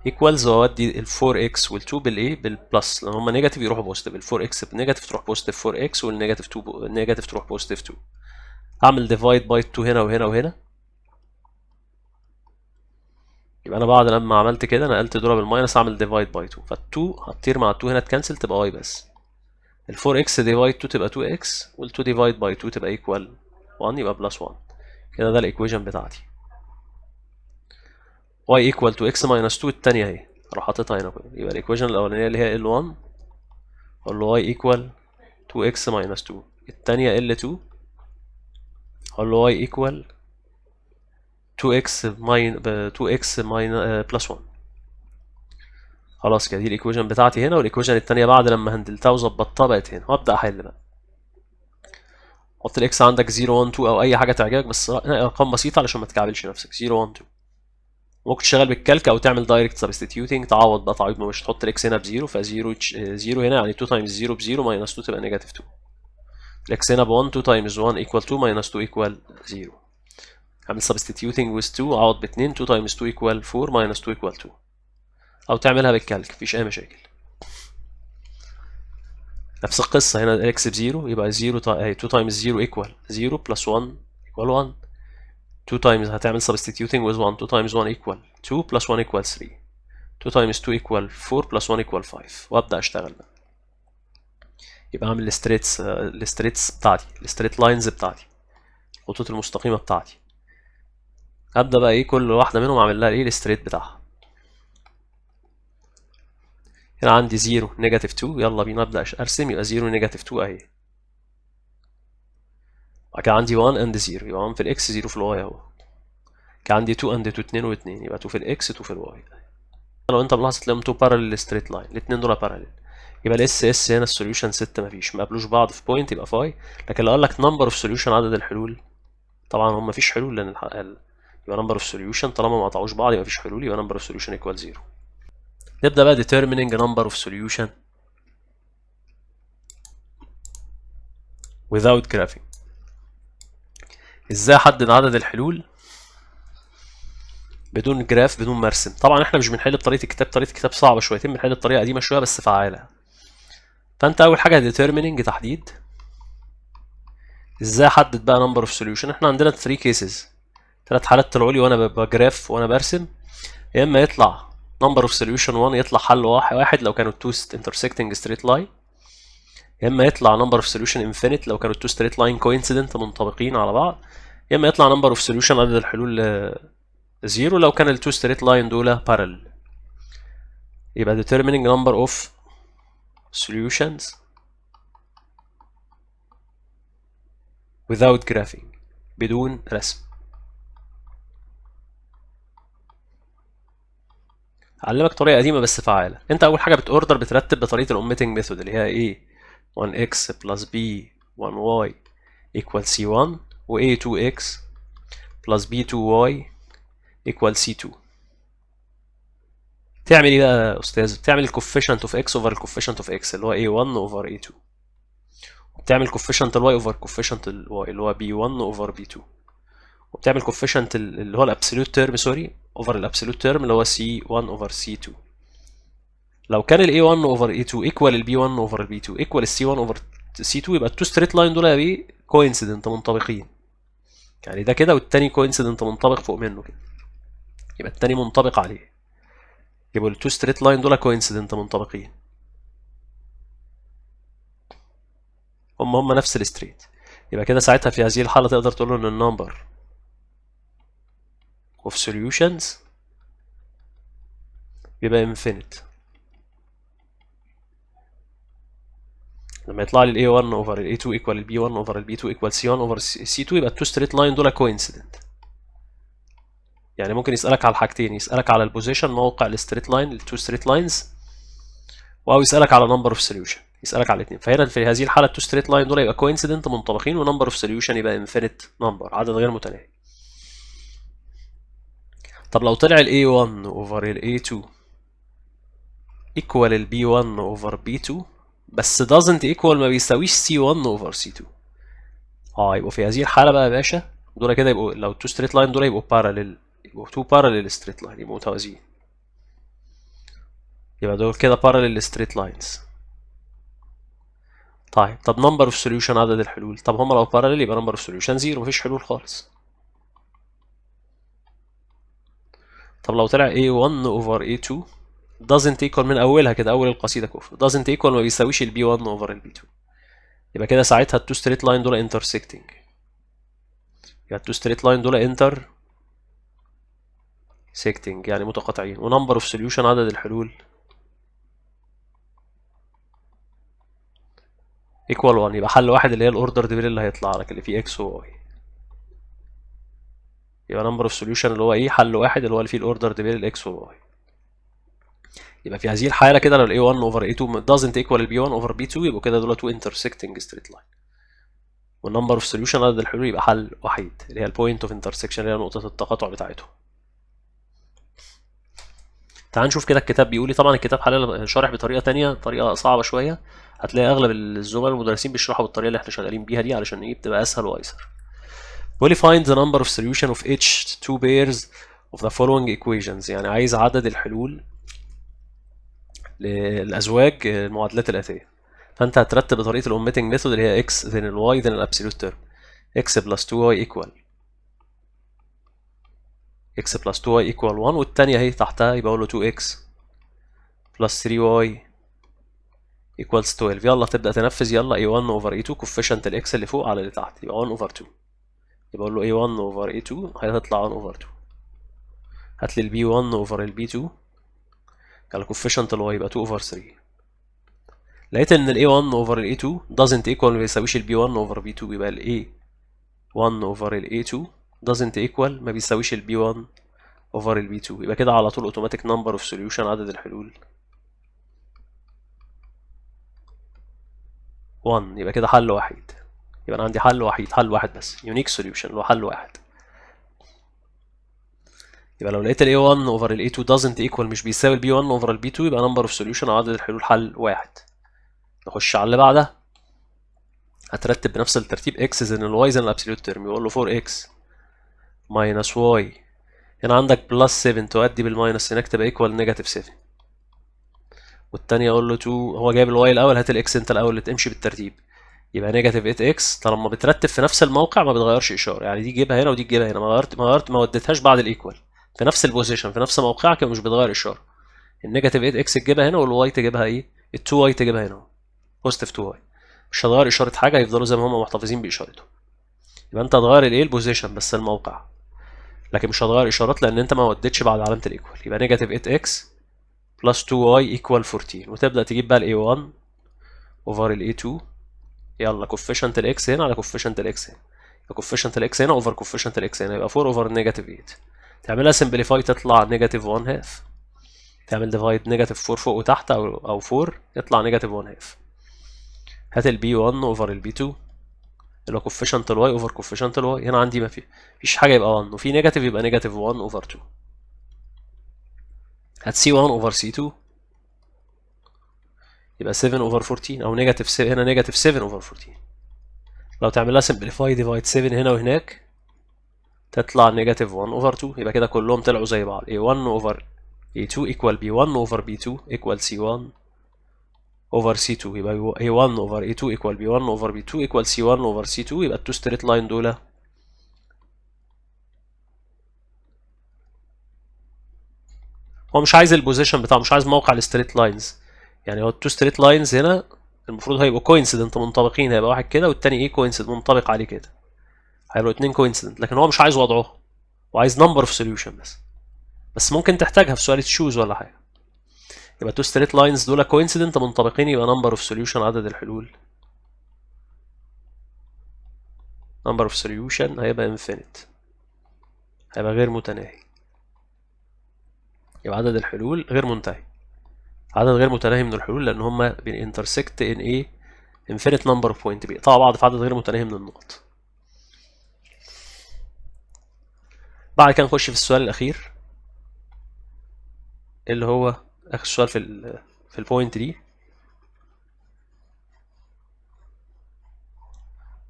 equals، واودي ال 4x وال 2 بالايه بالبلس، لان هم نيجاتيف يروحوا بوزيتيف، ال 4x بنيجاتيف تروح بوزيتيف 4x، والنيجاتيف 2 نيجاتيف تروح بوزيتيف 2. اعمل ديفايد باي 2 هنا وهنا وهنا، يبقى انا بعد لما عملت كده نقلت دول بالماينس اعمل ديفايد باي 2، فال2 هتطير مع ال2 هنا تكنسل تبقى y بس. ال 4x ديفايد 2 تبقى 2x، وال 2 ديفايد باي 2 تبقى ايكوال 1 يبقى بلس 1. كده ده الايكويشن بتاعتي y equal to x minus 2. التانية اهي اروح حاططها هنا كده، يبقى الايكويشن الاولانية اللي هي L1 اقول له y equal to x minus 2، التانية L2 اقول له y equal 2x plus 1. خلاص كده دي الايكويشن بتاعتي هنا، والايكويشن التانية بعد لما هندلتها وظبطتها بقت هنا، وابدا احل بقى. حط الاكس عندك 0 1 2 او اي حاجه تعجبك، بس ارقام بسيطه علشان ما تكعبلش نفسك. 0 1 2 ممكن تشتغل بالكالك او تعمل دايركت سبستيتيوتنج، تعوض بقى تعويض مش تحط الاكس هنا بزيرو، فزيرو 0 هنا يعني 2 تايمز 0 بزيرو ماينس 2 تبقى نيجاتيف 2. الاكس هنا ب 1، 2 تايمز 1 ايكوال 2 ماينس 2 ايكوال 0. اعمل سبستيتيوتنج ويز 2، اعوض ب 2، 2 تايمز 2 ايكوال 4 ماينس 2 ايكوال 2، او تعملها بالكالك مفيش اي مشاكل. نفس القصه هنا الاكس بزيرو يبقى 0 2 تايمز 0 ايكوال 0 بلس 1 ايكوال 1. 2 تايمز هتعمل substituting with 1، 2 times 1 equal 2 plus 1 equal 3، 2 times 2 equal 4 plus 1 equal 5، وابدا اشتغل بقى. يبقى اعمل الستريتس بتاعتي، الستريت لاينز بتاعتي، الخطوط المستقيمه بتاعتي. ابدا بقى ايه كل واحده منهم اعمل لها ايه الستريت بتاعها. هنا عندي 0 نيجاتيف 2، يلا بينا ابدا ارسم. يبقى 0 نيجاتيف 2 اهي. بعد كده عندي 1 اند 0، يبقى 1 في الاكس 0 في الواي اهو. كان عندي 2 اند 2 2 و2، يبقى 2 في الاكس 2 في الواي. لو انت ملاحظ تلاقيهم 2 باراليل ستريت لاين، الاثنين دول باراليل. يبقى الاس اس هنا السوليوشن 6 مفيش، ما قابلوش بعض في بوينت يبقى فاي. لكن لو قال لك نمبر اوف سوليوشن عدد الحلول، طبعا هم مفيش حلول لان يبقى نمبر اوف سوليوشن طالما ما قطعوش بعض يبقى مفيش حلول، يبقى نمبر اوف سوليوشن ايكوال 0. نبدا بقى determining number of solution without graphing. ازاي احدد عدد الحلول بدون جراف بدون مرسم؟ طبعا احنا مش بنحل بطريقه الكتاب، طريقه الكتاب صعبه شويتين، بنحل بطريقه قديمه شويه بس فعاله. فانت اول حاجه determining تحديد. ازاي احدد بقى نمبر اوف سوليوشن؟ احنا عندنا 3 كيسز، 3 حالات طلعوا لي وانا بجراف وانا برسم. يا اما يطلع نمبر اوف سوليوشن 1 يطلع حل واحد لو كانوا 2 intersecting straight line، يا اما يطلع نمبر اوف سوليوشن انفينيت لو كانوا 2 straight line coincident منطبقين على بعض، يا اما يطلع نمبر اوف سوليوشن عدد الحلول 0 لو كان ال 2 straight line دول parallel. يبقى determining number of solutions without graphing بدون رسم. اعلمك طريقه قديمه بس فعاله. انت اول حاجه بتوردر بترتب بطريقه الاوميتنج ميثود اللي هي ايه 1x plus b 1y equal c1 و a 2x plus b 2y equal c2. تعمل ايه بقى يا استاذ؟ بتعمل الكوفيشنت اوف اكس اوفر الكوفيشنت اوف اكس اللي هو A1 اوفر A2، وبتعمل كوفيشنت الواي اوفر كوفيشنت الواي اللي هو B1 اوفر B2، وبتعمل كوفيشنت اللي هو الابسولوت تيرم سوري اوفر الابسولوت تيرم اللي هو C1 اوفر C2. لو كان ال A1 اوفر A2 ايكوال ال B1 اوفر ال B2 ايكوال ال C1 اوفر C2 يبقى التو ستريت لاين دول ايه؟ كوينسيدنت، منطبقين. يعني ده كده والتاني كوينسيدنت منطبق فوق منه كده، يبقى التاني منطبق عليه، يبقى التو ستريت لاين دول كوينسيدنت منطبقين، هم نفس الستريت. يبقى كده ساعتها في هذه الحالة تقدر تقول له ان النمبر of solutions بيبقى infinite. لما يطلع لي ال A1 over ال A2 equal ال B1 over ال B2 equal C1 over C2 يبقى التو ستريت لاين دول coincident. يعني ممكن يسألك على الحاجتين، يسألك على البوزيشن موقع الستريت لاين التو ستريت لاينز، او يسألك على number of solution، يسألك على الاثنين. فهنا في هذه الحالة التو ستريت لاين دول يبقى coincident منطبقين، ونمبر اوف solution يبقى infinite number، عدد غير متناهي. طب لو طلع ال A1 over ال A2 equal ال B1 over B2 بس doesn't equal ما بيساويش C1 over C2، يبقوا في هذه الحالة بقى يا باشا دول كده يبقوا، لو التو ستريت لاين دول يبقوا parallel، يبقوا تو parallel straight line، يبقوا متوازيين، يبقى دول كده parallel straight lines. طب number of solution عدد الحلول، طب هما لو parallel يبقى number of solution 0، مفيش حلول خالص. طب لو طلع A1 over A2 doesn't equal من أولها كده، أول القصيدة كفر doesn't equal ما بيساويش ال B1 over ال B2، يبقى كده ساعتها التو ستريت لاين دول intersecting، يبقى التو ستريت لاين دول intersecting يعني متقاطعين. ونمبر اوف solution عدد الحلول equal 1، يبقى حل واحد اللي هي الاوردر ديبل اللي هيطلع لك اللي فيه x و y، يبقى نمبر اوف solution اللي هو ايه؟ حل واحد اللي هو اللي فيه الاوردر ديبل x و y. يبقى في هذه الحالة كده لو ال A1 over A2 doesn't equal ال B1 over B2 يبقوا كده دول two intersecting straight line. والنمبر اوف solution عدد الحلول يبقى حل وحيد اللي هي البوينت اوف intersection اللي هي نقطة التقاطع بتاعتهم. تعال نشوف كده الكتاب بيقول ايه. طبعا الكتاب حاليا شارح بطريقة تانية، طريقة صعبة شوية، هتلاقي اغلب الزملاء المدرسين بيشرحوا بالطريقة اللي احنا شغالين بيها دي علشان ايه؟ بتبقى اسهل وايسر. بيقول لي find the number of solution of each two pairs of the following equations، يعني عايز عدد الحلول للأزواج المعادلات الآتية. فأنت هترتب بطريقة الأوميتنج ميثود اللي هي x then ال y then الابسولوت term. x plus 2y equal x plus 2y equal 1، والتانية اهي تحتها يبقى أقول له 2x plus 3y equals 12. يلا تبدأ تنفذ، يلا a1 over a2 coefficient ال x اللي فوق على اللي تحت يبقى 1 over 2، يبقى أقول له a1 over a2 هتطلع 1 over 2. هات لي ال b1 over ال b2 على coefficient ال y يبقى 2 over 3. لقيت ان ال A1 over ال A2 doesn't equal ما بيساويش ال B1 over B2، يبقى ال A1 over ال A2 doesn't equal ما بيساويش ال B1 over ال B2، يبقى كده على طول automatic number of solution عدد الحلول 1، يبقى كده حل وحيد. يبقى انا عندي حل وحيد، حل واحد بس unique solution اللي هو حل واحد. يبقى لو لقيت ال A1 over ال A2 doesn't equal مش بيساوي ال B1 over ال B2 يبقى number of solution عدد الحلول حل واحد. نخش على اللي بعدها، هترتب بنفس الترتيب x زين ال y زين الابسولوت تيرم، يقول له 4x minus y، هنا عندك بلس 7 تؤدي بالماينس هناك تبقى ايكوال نيجاتيف 7، والتانية اقول له 2، هو جايب الواي الاول هات الاكس انت الاول اللي تمشي بالترتيب، يبقى نيجاتيف 8x. طالما بترتب في نفس الموقع ما بتغيرش اشاره، يعني دي تجيبها هنا ودي تجيبها هنا، ما وديتهاش بعد الايكوال، في نفس البوزيشن في نفس موقعك مش بتغير اشاره. النيجاتيف 8x تجيبها هنا والواي تجيبها ايه؟ ال 2y تجيبها هنا، بوزيتيف 2y، مش هتغير اشاره حاجه، هيفضلوا زي ما هم محتفظين باشارتهم. يبقى انت هتغير الايه؟ البوزيشن بس الموقع، لكن مش هتغير اشارات لان انت ما وديتش بعد علامه الايكوال. يبقى نيجاتيف 8x بلس 2y ايكوال 14، وتبدا تجيب بقى ال A1 اوفر ال A2، يلا كوفيشنت الاكس هنا على كوفيشنت الاكس هنا، يبقى كوفيشنت الاكس هنا اوفر كوفيشنت الاكس هنا، يبقى 4 اوفر نيجاتيف 8. تعملها سمبليفاي تطلع نيجاتيف 1 هاف، تعمل ديفايد نيجاتيف 4 فوق وتحت او 4 يطلع نيجاتيف 1 هاف. هات ال B1 اوفر ال B2 اللي هو كوفيشنت الواي اوفر كوفيشنت الواي، هنا عندي ما فيش حاجه يبقى 1، وفي نيجاتيف يبقى نيجاتيف 1 اوفر 2. هات C1 over C2 يبقى 7 over 14 او نيجاتيف 7 هنا نيجاتيف 7 over 14. لو تعمل لها simplify divide 7 هنا وهناك تطلع نيجاتيف 1 over 2. يبقى كده كلهم طلعوا زي بعض. A1 over A2 equal B1 over B2 equal C1 over C2. يبقى A1 over A2 equal B1 over B2 equal C1 over C2. يبقى التو ستريت لاين دول هو مش عايز البوزيشن بتاعه، مش عايز موقع الستريت لاينز. يعني هو التو ستريت لاينز هنا المفروض هيبقوا كوينسيدنت منطبقين، هيبقى واحد كده والتاني ايه كوينسيدنت منطبق عليه كده، هيبقوا اتنين كوينسيدنت. لكن هو مش عايز وضعه، وعايز نمبر اوف سوليوشن بس ممكن تحتاجها في سؤال تشوز ولا حاجه. يبقى تو ستريت لاينز دول كوينسيدنت منطبقين، يبقى نمبر اوف سوليوشن عدد الحلول، نمبر اوف سوليوشن هيبقى انفينيت، هيبقى غير متناهي. يبقى عدد الحلول غير منتهي، عدد غير متناهي من الحلول، لان هما بينترسكت ان ايه انفينيت نمبر اوف بوينت، بيقطعوا بعض في عدد غير متناهي من النقط. بعد كده نخش في السؤال الاخير اللي هو اخر سؤال في البوينت دي،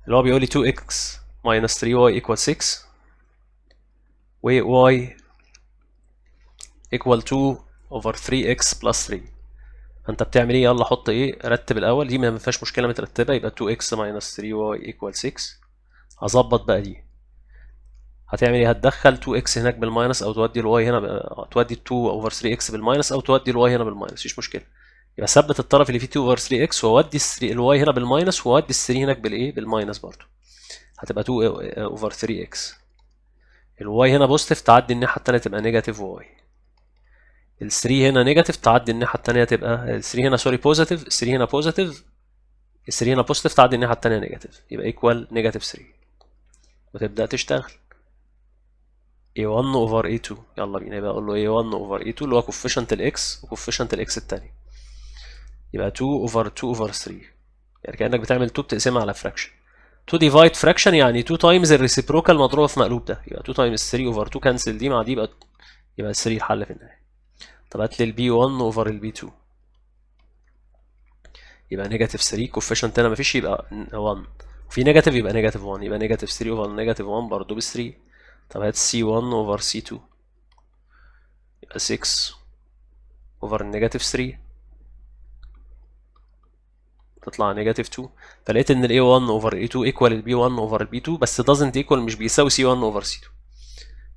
اللي هو بيقول لي 2x minus 3y equal 6 و y equal 2 over 3x plus 3. انت بتعمل ايه؟ يلا حط ايه، رتب الاول. دي ما فيهاش مشكله مترتبه، يبقى 2x minus 3y equal 6. هظبط بقى دي، هتعمل ايه؟ هتدخل 2x هناك بالماينس، او تودي الواي هنا تودي 2 over 3x بالماينس، او تودي الواي هنا بالماينس، مفيش مشكله. يبقى ثبت الطرف اللي فيه 2 over 3x واودي الواي هنا بالماينس، واودي ال 3 هناك بالايه بالماينس برضو، هتبقى 2 over 3x. الواي هنا بوزيتيف تعدي الناحيه الثانيه تبقى نيجاتيف واي. ال 3 هنا نيجاتيف تعدي الناحيه الثانيه تبقى ال 3 هنا سوري بوزيتيف، ال 3 هنا بوزيتيف، ال 3 هنا بوزيتيف تعدي الناحيه الثانيه نيجاتيف، يبقى ايكوال نيجاتيف 3. وتبدا تشتغل A1 over A2. يلا بينا، يبقى اقول له A1 over A2 اللي هو كوفيشنت الاكس وكوفيشنت الاكس التاني، يبقى 2 over 2 over 3. يعني كانك بتعمل 2 بتقسمها على فراكشن. 2 divide fraction يعني 2 تايمز الريسيبروكال مضروبه في مقلوب ده، يبقى 2 تايمز 3 over 2 كانسل دي مع دي، يبقى 3 الحل في النهايه. طب هات لي البي 1 over البي 2، يبقى نيجاتيف 3 كوفيشنت هنا مفيش يبقى 1، وفي نيجاتيف يبقى نيجاتيف 1، يبقى نيجاتيف 3 over نيجاتيف 1 برضه ب 3. طب هات سي 1 over سي 2، يبقى 6 over نيجاتيف 3 تطلع نيجاتيف 2. فلقيت ان ال A1 over A2 equal ال B1 over ال B2 بس doesn't equal مش بيساوي C1 over C2.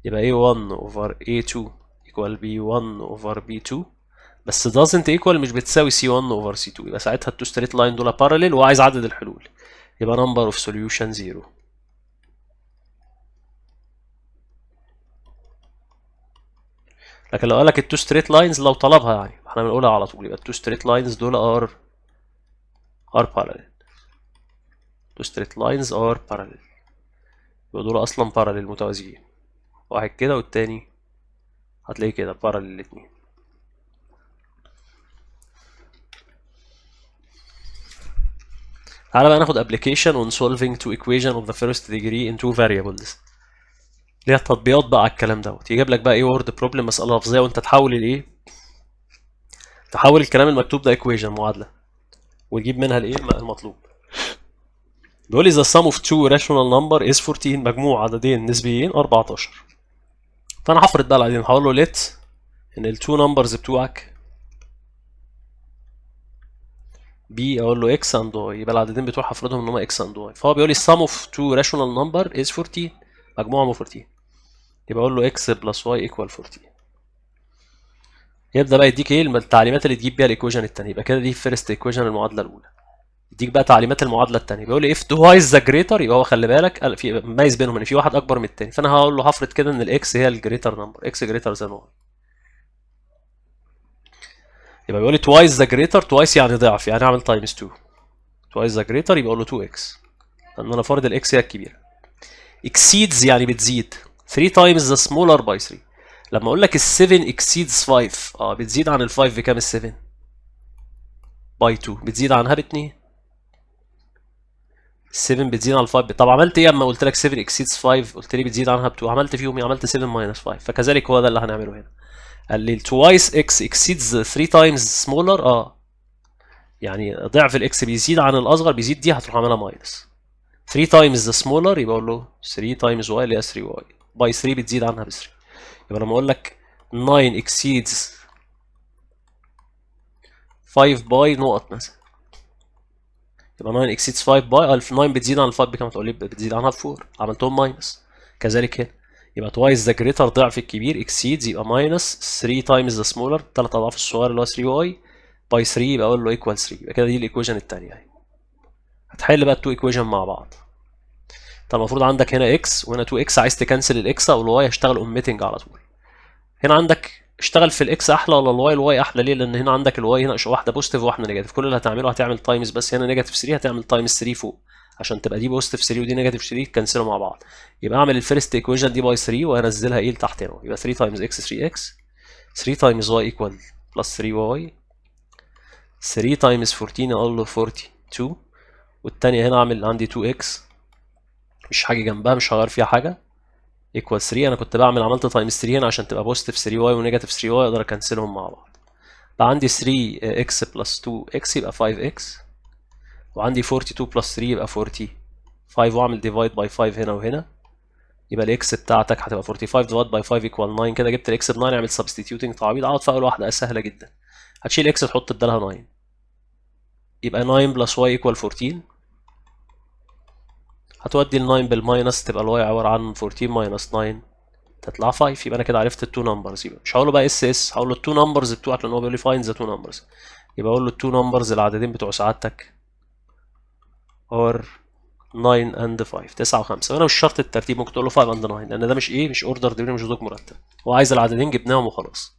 يبقى A1 over A2 equal B1 over B2 بس doesn't equal مش بتساوي C1 over C2. يبقى ساعتها التو ستريت لاين دول parallel وعايز عدد الحلول، يبقى number of solution 0. لكن لو قالك التو ستريت لاينز لو طلبها يعني احنا بنقولها على طول، يبقى التو ستريت لاينز دول are parallel. two straight lines are parallel، يبقى دول اصلا parallel متوازيين، واحد كده والتاني هتلاقيه كده parallel الاتنين. تعالى بقى ناخد application on solving two equation of the first degree in two variables، اللي هي التطبيقات بقى على الكلام دوت. يجيب لك بقى ايه word problem، مسألة لفظية، وانت تحول الايه، تحول الكلام المكتوب ده equation معادلة، وتجيب منها الايه المطلوب. بيقول لي the sum of two rational number is 14، مجموع عددين نسبيين 14. فانا هفرض بقى العددين، هقول له let ان ال two numbers بتوعك B، اقول له x and y، يبقى العددين بتوع هفرضهم ان هم x and y. فهو بيقول لي sum of two rational number is 14، مجموعهم 14، يبقى اقول له x plus y equal 14. يبدا بقى يديك ايه التعليمات اللي تجيب بيها الايكويشن الثانيه. يبقى كده دي فيرست ايكويشن المعادله الاولى. يديك بقى تعليمات المعادله الثانيه، بيقول لي if twice the greater، يبقى هو خلي بالك في مميز بينهم ان في واحد اكبر من الثاني، فانا هقول له هفرض كده ان الاكس هي الجريتر نمبر، x greater than y. يبقى بيقول لي twice the greater، twice يعني ضعف، يعني اعمل times 2. twice the greater يبقى اقول له 2x، لان انا فارض الاكس هي الكبيره. exceeds يعني بتزيد، 3 times the smaller by 3. لما اقول لك ال 7 exceeds 5، بتزيد عن ال 5 بكام؟ ال 7 by 2، بتزيد عنها ب 2. 7 بتزيد عن ال 5 طب عملت ايه اما قلت لك 7 exceeds 5؟ قلت لي بتزيد عنها ب 2، عملت فيهم ايه؟ عملت 7 minus 5. فكذلك هو ده اللي هنعمله هنا. قال لي twice x exceeds 3 times smaller. يعني ضعف الاكس بيزيد عن الاصغر، بيزيد دي هتروح عاملها ماينس 3 times the smaller، يبقى اقول له 3 times y اللي هي 3y باي 3 بتزيد عنها ب 3. يبقى لما اقول لك 9 exceeds 5 باي نقط مثلا، يبقى 9 exceeds 5 باي 9 بتزيد عن 5 بكام؟ تقول لي بتزيد عنها ب 4، عملتهم ماينس. كذلك هنا يبقى twice the greater ضعف الكبير exceeds يبقى minus 3 times the smaller 3 اضعاف الصغير اللي هو 3y باي 3، يبقى اقول له equal 3. يبقى كده دي الايكويشن الثانيه اهي. هتحل بقى التو ايكويشن مع بعض. طب المفروض عندك هنا x وهنا 2x، عايز تكنسل الاكس او الواي هشتغل اوميتنج على طول. هنا عندك اشتغل في الاكس احلى ولا الواي؟ الواي احلى. ليه؟ لان هنا عندك الواي هنا واحده بوزيتيف وواحده نيجاتيف، كل اللي هتعمله هتعمل تايمز، بس هنا نيجاتيف 3 هتعمل تايمز 3 فوق عشان تبقى دي بوزيتيف 3 ودي نيجاتيف 3 تكنسلوا مع بعض. يبقى اعمل الفيرست ايكويشن دي باي 3 وانزلها ايه لتحت هنا، يبقى 3 تايمز x 3x 3 تايمز y ايكوال بلس 3y 3 تايمز 14 اقول له 42، والثانيه هنا اعمل عندي 2x مش حاجه جنبها مش هغير فيها حاجه ايكوال 3. انا كنت عملت تايمز 3 هنا عشان تبقى بوزيتيف 3y ونيجاتيف 3y اقدر اكنسلهم مع بعض. بقى عندي 3x بلس 2x يبقى 5x، وعندي 42 بلس 3 يبقى 45، واعمل ديفايد باي 5 هنا وهنا، يبقى الاكس بتاعتك هتبقى 45 ديفايد باي 5 ايكوال 9. كده جبت الاكس ب 9. اعمل سبستيتيوتنج تعويض، اقعد في اول واحده سهله جدا، هتشيل اكس تحط بدالها 9، يبقى 9 بلس واي ايكوال 14. هتودي ال 9 بالماينس تبقى الواي عباره عن 14 ماينس 9 تطلع 5. يبقى انا كده عرفت التو نمبرز. يبقى مش هقول له بقى اس هقول له التو نمبرز بتوعك لان هو بيقول لي فايند ذا تو نمبرز. يبقى اقول له التو نمبرز العددين بتوع سعادتك are 9 and 5 9 و5. وانا مش شرط الترتيب، ممكن تقول له 5 and 9 لان ده مش اوردر ديبري، مش دوك مرتب، هو عايز العددين جبناهم وخلاص.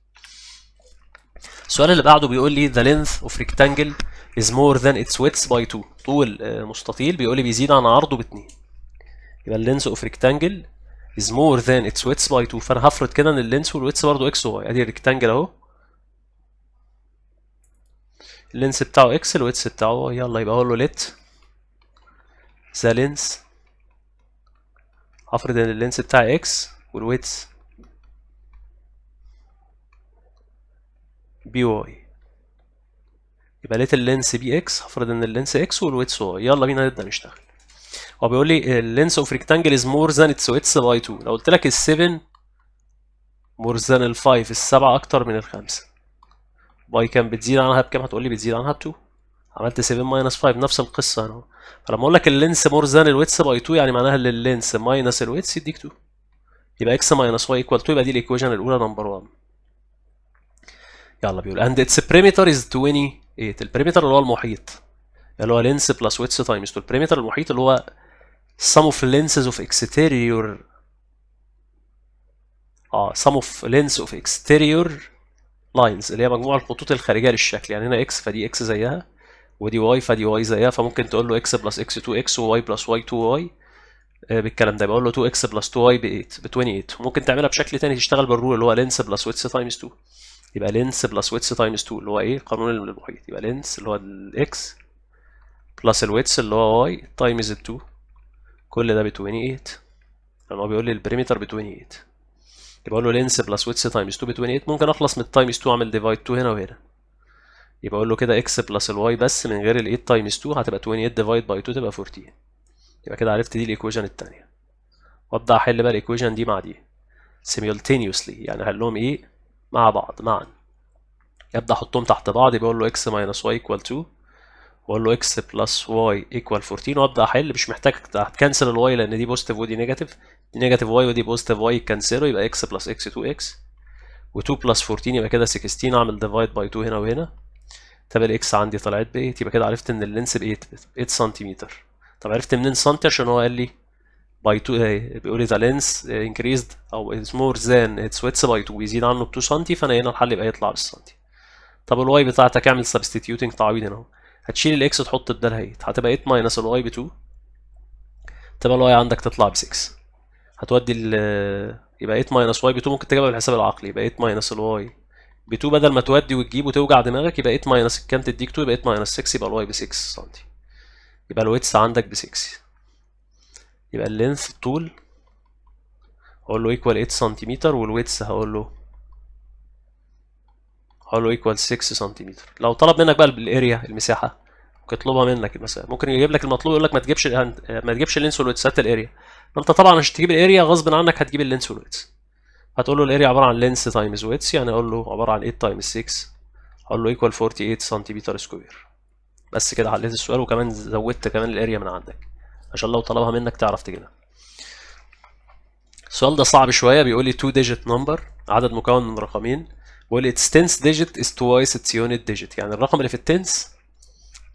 السؤال اللي بعده بيقول لي the length of rectangle is more than its width by 2. طول مستطيل بيقول لي بيزيد عن عرضه ب 2. يبقى اللينس اوف rectangle is more than its width by 2. فانا هفرض كده ان اللينس والويدث برضه اكس وواي. ادي الريكتانجل اهو، اللينس بتاعه اكس الويدث بتاعه واي. يلا يبقى اقول له let the length، هفرض ان اللينس بتاعي اكس والويدث بي واي. يبقى لقيت اللينس بي اكس، هفرض ان اللينس اكس والويدث واي. يلا بينا نبدا نشتغل. هو بيقول لي اللينس اوف ريكتانجل از مور ذان اتس ويدث باي 2. لو قلت لك ال7 مور ذان ال5، السبعه اكتر من الخمسه، باي كام بتزيد عنها بكام؟ هتقول لي بتزيد عنها ب2. عملت 7 ماينس 5 نفس القصه هنا. فلما اقول لك اللينس مور ذان الويدث باي 2 يعني معناها ان اللينس ماينس الويدث يديك 2. يبقى اكس ماينس واي ايكوال 2. يبقى دي الايكويشن الاولى نمبر 1. يلا بيقول and its perimeter is 28. البريمتر اللي هو المحيط اللي هو لينس بلس ويدث تايمز 2. البريمتر المحيط اللي هو sum of lenses of exterior sum of lengths of exterior lines اللي هي مجموع الخطوط الخارجيه للشكل. يعني هنا اكس فدي اكس زيها، ودي واي فدي واي زيها، فممكن تقول له اكس بلس اكس 2 اكس وواي بلس واي 2 واي بالكلام ده. بقول له 2 اكس بلس 2 واي ب 8 ب 28. ممكن تعملها بشكل تاني تشتغل بالرول اللي هو لينس بلس ويدث تايمز 2. يبقى لينس بلس ويدث تايمز 2 اللي هو ايه؟ قانون المحيط. يبقى لينس اللي هو الاكس بلس الويدث اللي هو واي تايمز 2، كل ده ب 28 لان هو بيقول لي البريمتر ب 28. يبقى اقول له لينس بلس ويدث تايمز 2 ب 28. ممكن اخلص من التايمز 2 اعمل ديفايد 2 هنا وهنا، يبقى اقول له كده اكس بلس الواي بس من غير ال 8 تايمز 2 هتبقى 28 ديفايد باي 2 تبقى 14. يبقى كده عرفت دي الايكويشن الثانيه. وابدا احل بقى الايكويشن دي مع دي simultaneously، يعني احلهم ايه مع بعض معا. ابدا احطهم تحت بعض. يبقى اقول له x minus y equal 2 واقول له x plus y equal 14 وابدا احل. مش محتاج هتكنسل الواي لان دي بوزيتيف ودي نيجاتيف، دي نيجاتيف واي ودي بوزيتيف واي يكنسلوا، يبقى x plus x 2x و2 plus 14 يبقى كده 16. اعمل ديفايد باي 2 هنا وهنا. طب الاكس عندي طلعت ب 8. يبقى كده عرفت ان اللينس ب 8 سنتيمتر. طب عرفت منين سنتي؟ عشان هو قال لي باي 2 بيقول لي ذا لينس انكريزد او از مور ذان اتس ويدث باي 2، بيزيد عنه ب 2 سم. فانا هنا الحل يبقى يطلع بالسنتي. طب الواي بتاعتك اعمل سبستيتيوتنج تعويض هنا اهو. هتشيل الاكس تحط بدالها 8 هتبقى 8 ماينس الواي ب 2، تبقى الواي عندك تطلع ب 6. هتودي يبقى 8 ماينس واي ب 2 ممكن تجيبها بالحساب العقلي. يبقى 8 ماينس الواي ب 2 بدل ما تودي وتجيب وتوجع دماغك، يبقى 8 ماينس الكام تديك 2، يبقى 8 ماينس 6 يبقى الواي ب 6 سم. يبقى الويدث عندك ب 6. يبقى اللينث الطول اقول له ايكوال 8 سنتيمتر والويدث هقول له هقول له equal 6 سنتيمتر. لو طلب منك بقى الاريا المساحه ممكن يطلبها منك مثلا، ممكن يجيب لك المطلوب يقول لك ما تجيبش اللينس والويدث، هات الاريا. فانت طبعا عشان تجيب الاريا غصب عنك هتجيب اللينس والويدث. هتقول له الاريا عباره عن لينس تايمز ويدث، يعني اقول له عباره عن 8 تايمز 6، اقول له equal 48 سنتيمتر سكوير. بس كده حليت السؤال، وكمان زودت كمان الاريا من عندك عشان لو طلبها منك تعرف تجيبها. السؤال ده صعب شويه، بيقول لي 2 digit number، عدد مكون من رقمين، بيقول لي its tenth digit is twice its unit digit، يعني الرقم اللي في التنس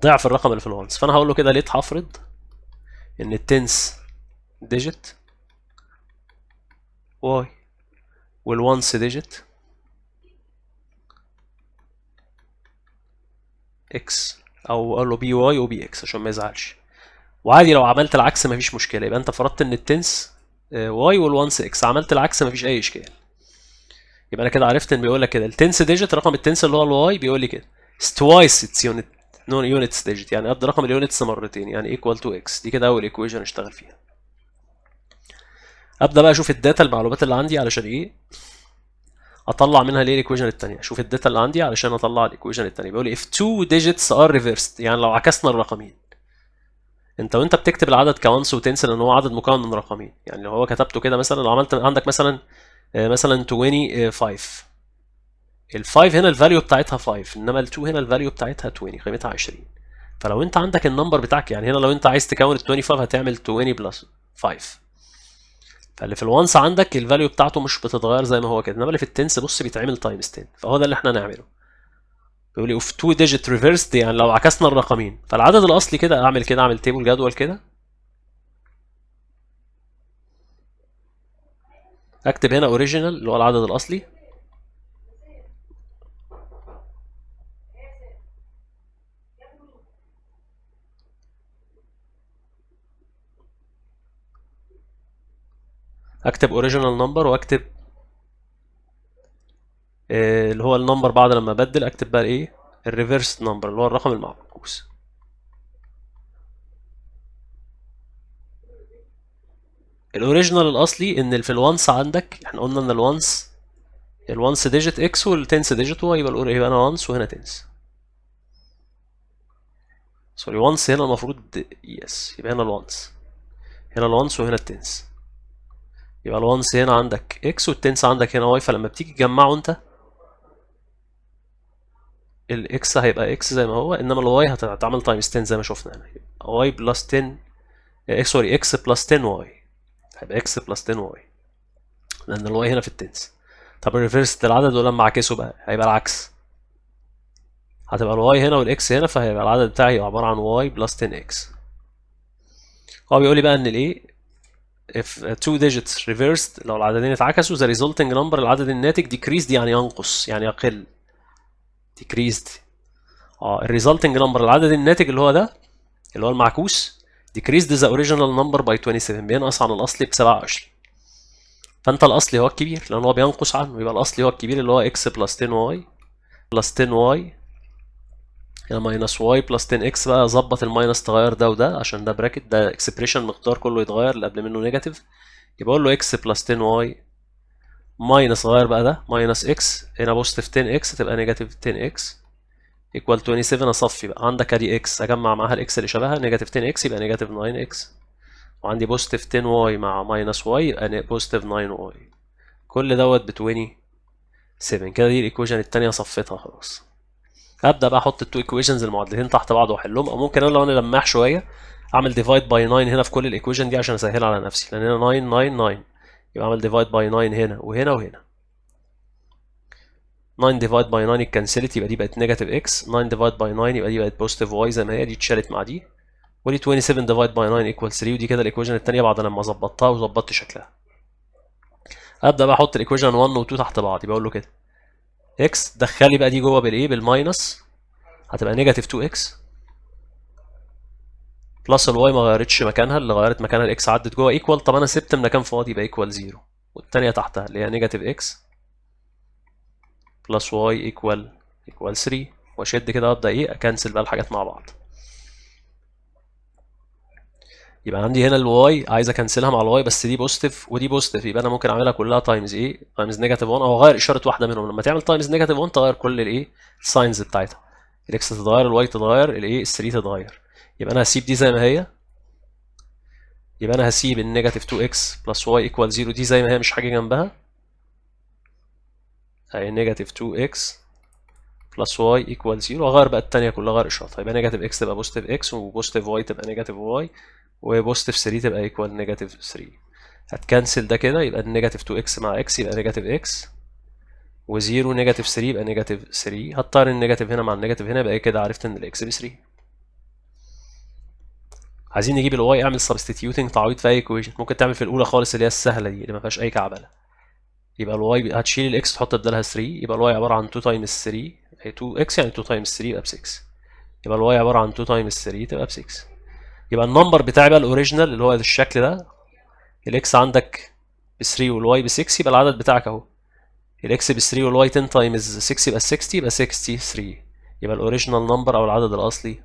ضعف الرقم اللي في الوانس. فانا هقول له كده ليت هفرض ان التنس digit y والوانس digit x، او اقول له بي واي وبي اكس عشان ما يزعلش. وعادي لو عملت العكس مفيش مشكله، يبقى انت فرضت ان التنس واي والوانس اكس، عملت العكس مفيش اي اشكال. يبقى انا كده عرفت ان بيقول لك كده التنس ديجيت، رقم التنس اللي هو الواي بيقول لي كده twice its unit نون يونتس ديجيت، يعني قد رقم اليونتس مرتين، يعني equal to x. دي كده اول ايكويشن اشتغل فيها. ابدا بقى اشوف الداتا، المعلومات اللي عندي علشان ايه اطلع منها ليه الايكويشن الثانيه. اشوف الداتا اللي عندي علشان اطلع الايكويشن الثانيه. بيقول لي if two digits are reversed، يعني لو عكسنا الرقمين. انت وانت بتكتب العدد كونس وتنسى ان هو عدد مكون من رقمين، يعني لو هو كتبته كده مثلا، لو عملت عندك مثلا 25، ال5 هنا الفاليو بتاعتها 5، انما ال2 هنا الفاليو بتاعتها 20، قيمتها 20. فلو انت عندك النمبر بتاعك، يعني هنا لو انت عايز تكون ال 25 هتعمل 20 بلس 5، فاللي في الوانس عندك الفاليو بتاعته مش بتتغير زي ما هو كده، انما اللي في التنس بص بيتعمل تايمز 10. فهو ده اللي احنا نعمله. بيقول لي اوف 2 ديجيت ريفرسد، يعني لو عكسنا الرقمين. فالعدد الاصلي كده اعمل كده، اعمل تيبل جدول كده، اكتب هنا اوريجينال اللي هو العدد الاصلي، اكتب اوريجينال نمبر، واكتب اللي هو النمبر بعد لما ابدل اكتب بقى ايه الريفرس نمبر اللي هو الرقم المعكوس. الاوريجينال الاصلي ان في الوانس عندك احنا قلنا ان الوانس ديجيت اكس والتنس ديجيت واي، يبقى انا وانس وهنا تنس. سوري، وانس هنا المفروض يس، يبقى هنا الوانس، هنا الوانس وهنا التنس. يبقى الوانس هنا عندك اكس والتنس عندك هنا واي، فلما بتيجي تجمعه انت الاكس هيبقى اكس زي ما هو، انما الواي هتعمل تايمز 10 زي ما شفنا هنا. واي بلس 10 سوري اكس بلس 10 واي، هيبقى اكس بلس 10 واي لان الواي هنا في التنس. طب الريفرس العدد ولما اعكسه بقى هيبقى العكس، هتبقى الواي هنا والاكس هنا، فهيبقى العدد بتاعي عباره عن واي بلس 10 اكس. هو بيقول لي بقى ان الايه if two digits reversed، لو العددين اتعكسوا the resulting number، العدد الناتج decreased يعني ينقص يعني يقل، decreased. ال resulting number العدد الناتج اللي هو ده اللي هو المعكوس decreased the original number by 27، بينقص عن الاصلي ب 27. فانت الاصلي هو الكبير لان هو بينقص عنه، يبقى الاصلي هو الكبير اللي هو x بلس 10 y بلس 10 y هنا ماينس واي بلس 10 اكس. بقى ظبط الماينس تغير ده وده عشان ده براكت، ده اكسبريشن مقدار كله يتغير، اللي قبل منه نيجاتيف. يبقى اقول له اكس بلس 10 واي ماينس غير بقى ده ماينس اكس، هنا بوزيتيف 10 اكس تبقى نيجاتيف 10 اكس ايكوال 27. اصفي بقى عندك ادي اكس اجمع معاها الاكس اللي شبهها نيجاتيف 10 اكس يبقى نيجاتيف 9 اكس، وعندي بوزيتيف 10 واي مع ماينس واي يبقى بوزيتيف 9 واي. كل دوت ب 27 كده. دي الايكويشن الثانيه صفيتها خلاص. هبدا بقى احط التو ايكويشنز المعادلتين تحت بعض واحلهم، او ممكن انا لو انا لماح شويه اعمل ديفايد باي 9 هنا في كل الايكويشن دي عشان اسهل على نفسي، لان هنا 9 9 9 يبقى اعمل ديفايد باي 9 هنا وهنا وهنا. 9 ديفايد باي 9 اتكنسلت يبقى دي بقت نيجاتيف اكس، 9 ديفايد باي 9 يبقى دي بقت بوزيتيف واي زي ما هي، دي اتشالت مع دي، ودي 27 ديفايد باي 9 ايكوال 3، ودي كده الايكويشن الثانيه بعد لما ظبطتها وظبطت شكلها. ابدا بقى احط الايكويشن 1 و 2 تحت بعض، يبقى اقول له كده اكس دخلي بقى دي جوه بالايه بالماينس، هتبقى نيجاتيف 2 اكس بلس الواي ما غيرتش مكانها، اللي غيرت مكانها الاكس عدت جوه ايكوال. طب انا سبت مكان فاضي يبقى ايكوال 0، والثانيه تحتها اللي هي نيجاتيف اكس بلس واي ايكوال 3، واشد كده وابدا ايه اكنسل بقى الحاجات مع بعض. يبقى عندي هنا الواي عايز اكنسلها مع الواي، بس دي بوزيتيف ودي بوزيتيف، يبقى انا ممكن اعملها كلها تايمز ايه، تايمز نيجاتيف 1، او اغير اشاره واحده منهم. لما تعمل تايمز نيجاتيف 1 تغير كل الايه الساينز بتاعتها، الاكس تتغير، الواي تتغير، الايه ال3 تتغير. يبقى انا هسيب دي زي ما هي، يبقى انا هسيب النيجاتيف 2x بلس y ايكوال 0 دي زي ما هي، مش حاجه جنبها، اهي نيجاتيف 2x بلس y ايكوال 0، واغير بقى الثانيه كلها، اغير اشارتها، يبقى نيجاتيف x تبقى بوزيتيف x، وبوزيتيف y تبقى نيجاتيف y، وبوزيتيف 3 تبقى ايكوال نيجاتيف 3. هتكنسل ده كده، يبقى النيجاتيف 2x مع x يبقى نيجاتيف x، و0 نيجاتيف 3 يبقى نيجاتيف 3. هضطر النيجاتيف هنا مع النيجاتيف هنا، يبقى كده عرفت ان الاكس ب 3. عايزين نجيب الواي، اعمل سبستيتيوتنج، تعويض في اي ايكويشن. ممكن تعمل في الاولى خالص اللي هي السهله دي اللي ما فيهاش اي كعبله. يبقى الواي هتشيل الاكس تحط بدالها 3، يبقى الواي عباره عن 2 تايمز 3، هي 2 اكس يعني 2 تايمز 3 يبقى ب 6. يبقى الواي عباره عن 2 تايمز 3 تبقى ب 6. يبقى النمبر بتاعي بقى الاوريجينال اللي هو الشكل ده، الاكس عندك ب 3 والواي ب 6، يبقى العدد بتاعك اهو، الاكس ب 3 والواي 10 تايمز 6 يبقى 60، يبقى 63. يبقى الاوريجينال نمبر او العدد الاصلي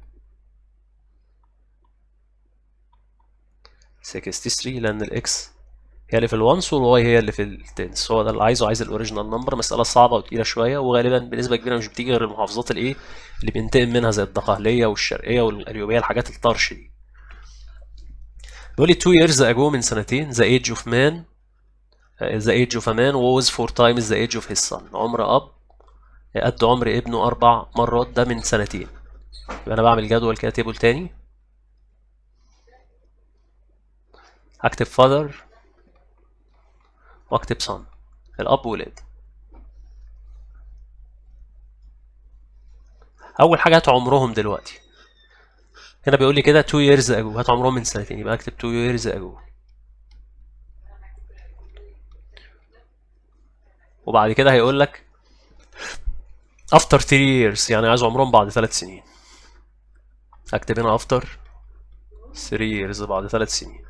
63، لان الاكس هي اللي في الوانس والواي هي اللي في التنس. هو ده اللي عايزه، عايز الاوريجينال نمبر. مساله صعبه وتقيله شويه، وغالبا بنسبه كبيره مش بتيجي غير المحافظات الايه اللي بينتقم منها، زي الدقهليه والشرقيه والقليوبيه، الحاجات الطرش دي. بيقول لي 2 years ago من سنتين the age of man the age of a man was 4 times the age of his son. عمر اب قد عمر ابنه 4 مرات، ده من سنتين. يبقى انا بعمل جدول كده، تيبل تاني، هكتب father واكتب son، الاب والابن. اول حاجه هات عمرهم دلوقتي، هنا بيقول لي كده 2 years ago، هات عمرهم من سنتين، يبقى اكتب 2 years ago. وبعد كده هيقول لك after 3 years، يعني عايز عمرهم بعد 3 سنين. هكتب هنا after 3 years، بعد 3 سنين.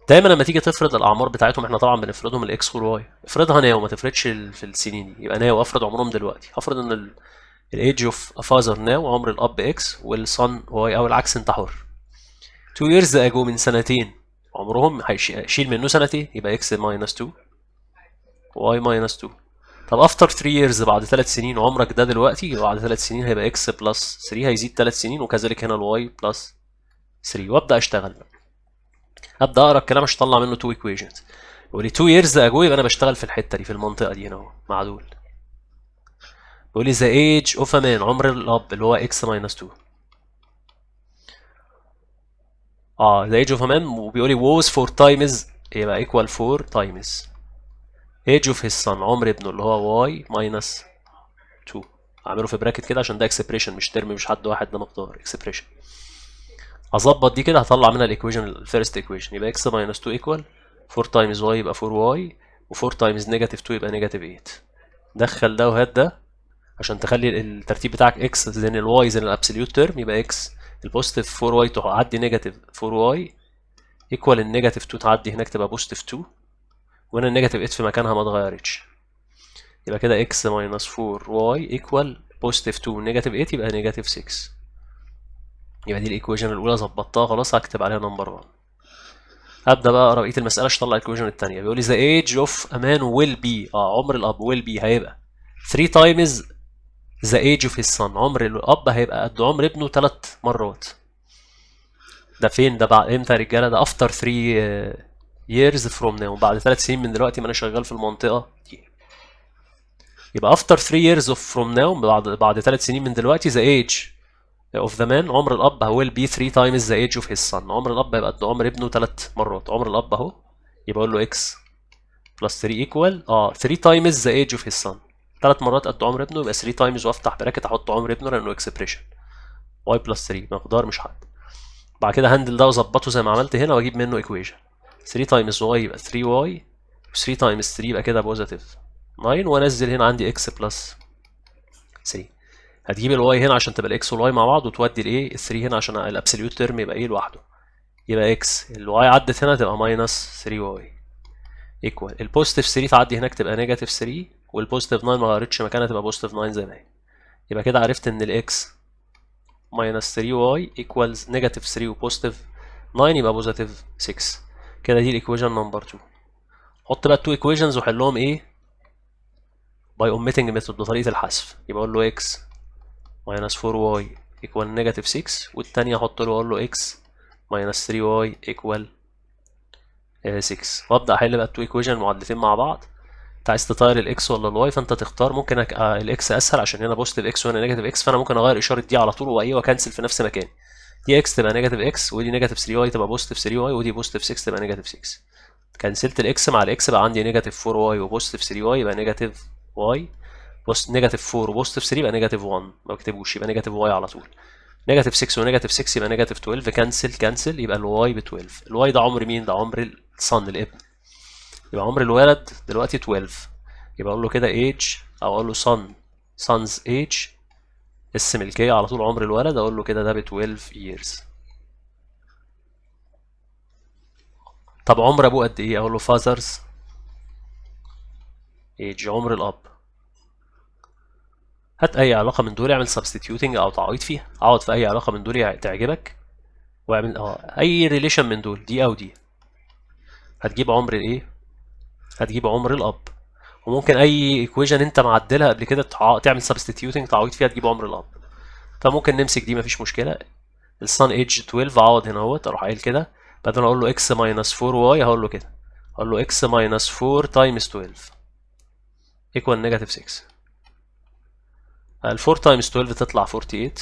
دايما لما تيجي تفرض الاعمار بتاعتهم، احنا طبعا بنفرضهم الاكس والواي، افرضها ناو، ما تفرضش في السنين دي. يبقى ناو افرض عمرهم دلوقتي، افرض ان الايدج اوف فازر ناو، عمر الاب اكس والصن واي، او العكس انت حر. 2 years ago من سنتين عمرهم هيشيل منه سنتين، يبقى اكس ماينس 2 واي ماينس 2. طب افتر 3 years بعد 3 سنين، عمرك ده دلوقتي بعد 3 سنين هيبقى اكس بلس 3، هيزيد 3 سنين، وكذلك هنا الواي بلس 3. وابدا اشتغل بقى، ابدا اقرا الكلام عشان اطلع منه 2 equations. يقول لي 2 years ago، يبقى انا بشتغل في الحته دي، في المنطقه دي هنا اهو مع دول. بيقول لي the age of a man، عمر الاب اللي هو x minus 2. the age of a man، وبيقول لي was 4 times، يبقى equal 4 times age of his son، عمر ابنه اللي هو y minus 2. اعمله في براكت كده عشان ده اكسبريشن مش ترم، مش حد واحد، ده مقدار اكسبريشن. اظبط دي كده، هطلع منها الايكويشن الفيرست ايكويشن، يبقى x minus 2 equal 4 times y يبقى 4y، و4 times negative 2 يبقى negative 8. دخل ده وهات ده عشان تخلي الترتيب بتاعك x زين الواي زين الابسوليوت تيرم، يبقى x البوزيتيف 4y تعدي نيجاتيف 4y ايكوال النيجاتيف 2 تعدي هناك تبقى بوزيتيف 2، وهنا النيجاتيف 8 في مكانها ما اتغيرتش. يبقى كده x minus 4y ايكوال بوزيتيف 2 نيجاتيف 8 يبقى نيجاتيف 6. يبقى دي الايكويشن الاولى ظبطتها خلاص، هكتب عليها نمبر 1. هبدا بقى اقرا بقيه المساله عشان اطلع الايكويشن الثانيه. بيقول لي the age of a man will be، عمر الاب will be هيبقى 3 times the age of his son، عمر الاب هيبقى قد عمر ابنه 3 مرات. ده فين ده بعد امتى يا رجاله؟ ده after 3 years from now، بعد 3 سنين من دلوقتي ما انا شغال في المنطقه دي. يبقى after 3 years from now، بعد 3 سنين من دلوقتي the age of the man، عمر الاب will be 3 times the age of his son، عمر الاب هيبقى قد عمر ابنه 3 مرات. عمر الاب اهو، يبقى اقول له x plus 3 equal 3 times the age of his son، 3 مرات قد عمر ابنه، يبقى 3 times وافتح براكت احط عمر ابنه لانه اكسبريشن y plus 3 مقدار مش حد. بعد كده هندل ده واظبطه زي ما عملت هنا واجيب منه ايكويشن 3 times y يبقى 3y، و 3 times 3 يبقى كده بوزيتيف 9، وانزل هنا عندي x بلس 3. هتجيب الواي هنا عشان تبقى الاكس والواي مع بعض، وتودي الايه ال3 هنا عشان الابسوليوت تيرم يبقى ايه لوحده، يبقى اكس الواي عدت هنا تبقى ماينس 3 واي ايكوال البوزيتيف 3 تعدي هناك تبقى نيجاتيف 3، والبوزيتيف 9 ما غيرتش مكانها تبقى بوزيتيف 9 زي ما هي. يبقى كده عرفت ان الاكس ماينس 3 واي ايكوالز نيجاتيف 3 وبوزيتيف 9 يبقى بوزيتيف 6. كده دي الايكويشن نمبر 2. حط بقى التو ايكويشنز وحلهم ايه باي اوميتنج ميثود بطريقه الحذف. يبقى اقول له x minus 4y equal negative 6، والتانية احط له اقول له x minus 3y equal 6، وابدا احل بقى التو ايكويشن المعادلتين مع بعض. انت عايز تطير الاكس ولا الواي، فانت تختار. ممكن الاكس اسهل عشان هنا بوزيتيف اكس وهنا نيجاتيف اكس، فانا ممكن اغير اشاره دي على طول وايه واكنسل في نفس مكاني. دي اكس تبقى نيجاتيف اكس، ودي نيجاتيف 3 واي تبقى بوزيتيف 3 واي، ودي بوزيتيف 6 تبقى نيجاتيف 6. كنسلت الاكس مع الاكس بقى عندي نيجاتيف 4 واي وبوزيتيف 3 واي يبقى نيجاتيف واي، نيجاتيف 4 وبوزيتيف 3 يبقى نيجاتيف 1، ما بكتبوش يبقى نيجاتيف واي على طول. نيجاتيف 6 ونيجاتيف 6 يبقى نيجاتيف 12، كنسل يبقى الواي ب 12. الواي ده عمر مين؟ ده عمر الصن الابن، يبقى عمر الولد دلوقتي 12. يبقى اقول له كده age، او اقول له son's age، اس ملكيه على طول عمر الولد، اقول له كده ده ب 12 years. طب عمر ابوه قد ايه؟ اقول له father's age، عمر الاب. هات اي علاقه من دول اعمل substituting او تعويض فيها. اقعد في اي علاقه من دول تعجبك واعمل اي ريليشن من دول، دي او دي، هتجيب عمر الايه؟ هتجيب عمر الاب. وممكن اي ايكويشن انت معدلها قبل كده تعمل substituting تعويض فيها تجيب عمر الاب. فممكن نمسك دي مفيش مشكله. الصن ايج 12، اقعد هنا اهوت اروح قايل كده، بدل ما اقول له x minus 4y هقول له كده، اقول له x minus 4 times 12 equal negative 6. ال 4 times 12 تطلع 48،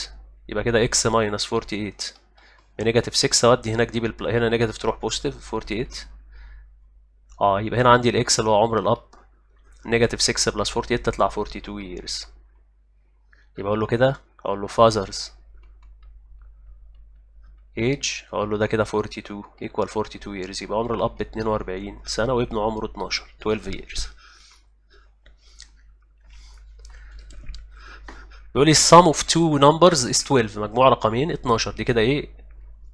يبقى كده x minus 48 بنيجاتيف 6. اودي هناك دي هنا نيجاتيف تروح بوزيتيف 48. يبقى هنا عندي الاكس اللي هو عمر الاب نيجاتيف 6 بلس 48 تطلع 42 years. يبقى اقول له كده، اقول له father's age، اقول له ده كده 42 equal 42 years، يبقى عمر الاب 42 سنه وابنه عمره 12 12 years. بيقول لي sum of two numbers is 12، مجموع رقمين 12. دي كده ايه؟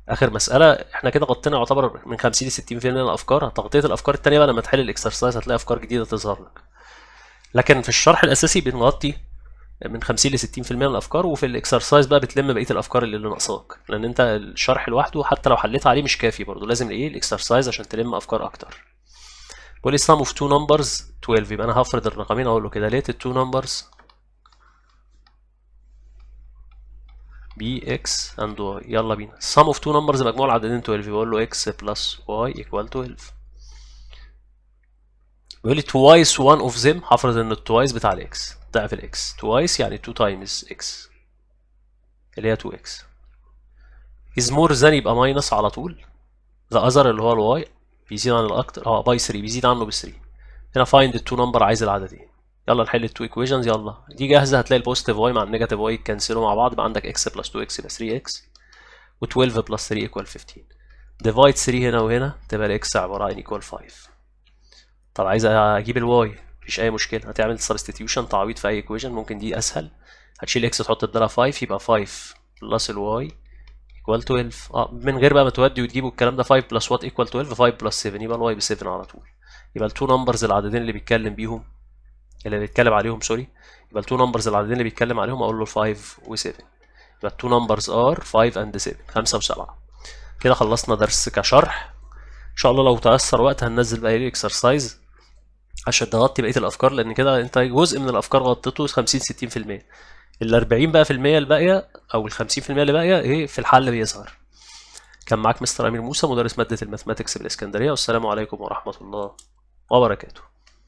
اخر مساله. احنا كده غطينا يعتبر من 50 ل 60% من الافكار. تغطيه الافكار التانيه بقى لما تحل الاكسرسايز هتلاقي افكار جديده تظهر لك، لكن في الشرح الاساسي بنغطي من 50 ل 60% من الافكار، وفي الاكسرسايز بقى بتلم بقيه الافكار اللي ناقصاك، لان انت الشرح لوحده حتى لو حليت عليه مش كافي، برضه لازم ايه الاكسرسايز عشان تلم افكار اكتر. بيقول لي sum of two numbers 12، يبقى انا هفرض الرقمين اقول له كده let the two numbers be x and y. يلا بينا. sum of two numbers مجموع العددين 12، بقول له x plus y equal 12. بيقول لي twice one of them، هفرض ان التوايس بتاع الاكس ضعف الاكس. twice يعني 2 times x اللي هي 2x is more than، يبقى ماينس على طول. the other اللي هو الواي بيزيد عن الاكتر باي 3، بيزيد عنه ب 3. هنا find the two number، عايز العددين. يلا نحل التو ايكويشنز. يلا دي جاهزه. هتلاقي البوزيتيف واي مع النيجاتيف واي يتكنسلوا مع بعض، يبقى عندك x بلس 2x يبقى 3x، و12 بلس 3 equal 15. ديفايد 3 هنا وهنا تبقى الاكس عباره عن equal 5. طب عايز اجيب الواي، مفيش اي مشكله، هتعمل سبستيتيوشن تعويض في اي ايكويشن. ممكن دي اسهل، هتشيل اكس تحط بدالها 5 يبقى 5 بلس الواي equal 12. من غير بقى ما تودي وتجيب الكلام ده. 5 بلس وات equal 12، 5 بلس 7 يبقى الواي ب 7 على طول. يبقى التو نمبرز العددين اللي بيتكلم بيهم، اللي بيتكلم عليهم سوري، يبقى التو نمبرز العددين اللي بيتكلم عليهم اقول له 5 و7. يبقى التو نمبرز ار 5 اند 7، 5 و7. كده خلصنا درس كشرح. ان شاء الله لو تأثر وقت هننزل بقى الاكسرسايز عشان تغطي بقيه الافكار، لان كده انت جزء من الافكار غطيته 50 60%. ال 40 بقى في المية الباقيه او ال 50% اللي باقيه ايه في الحل بيظهر. كان معاك مستر امير موسى، مدرس ماده الماثماتكس بالاسكندريه، والسلام عليكم ورحمه الله وبركاته.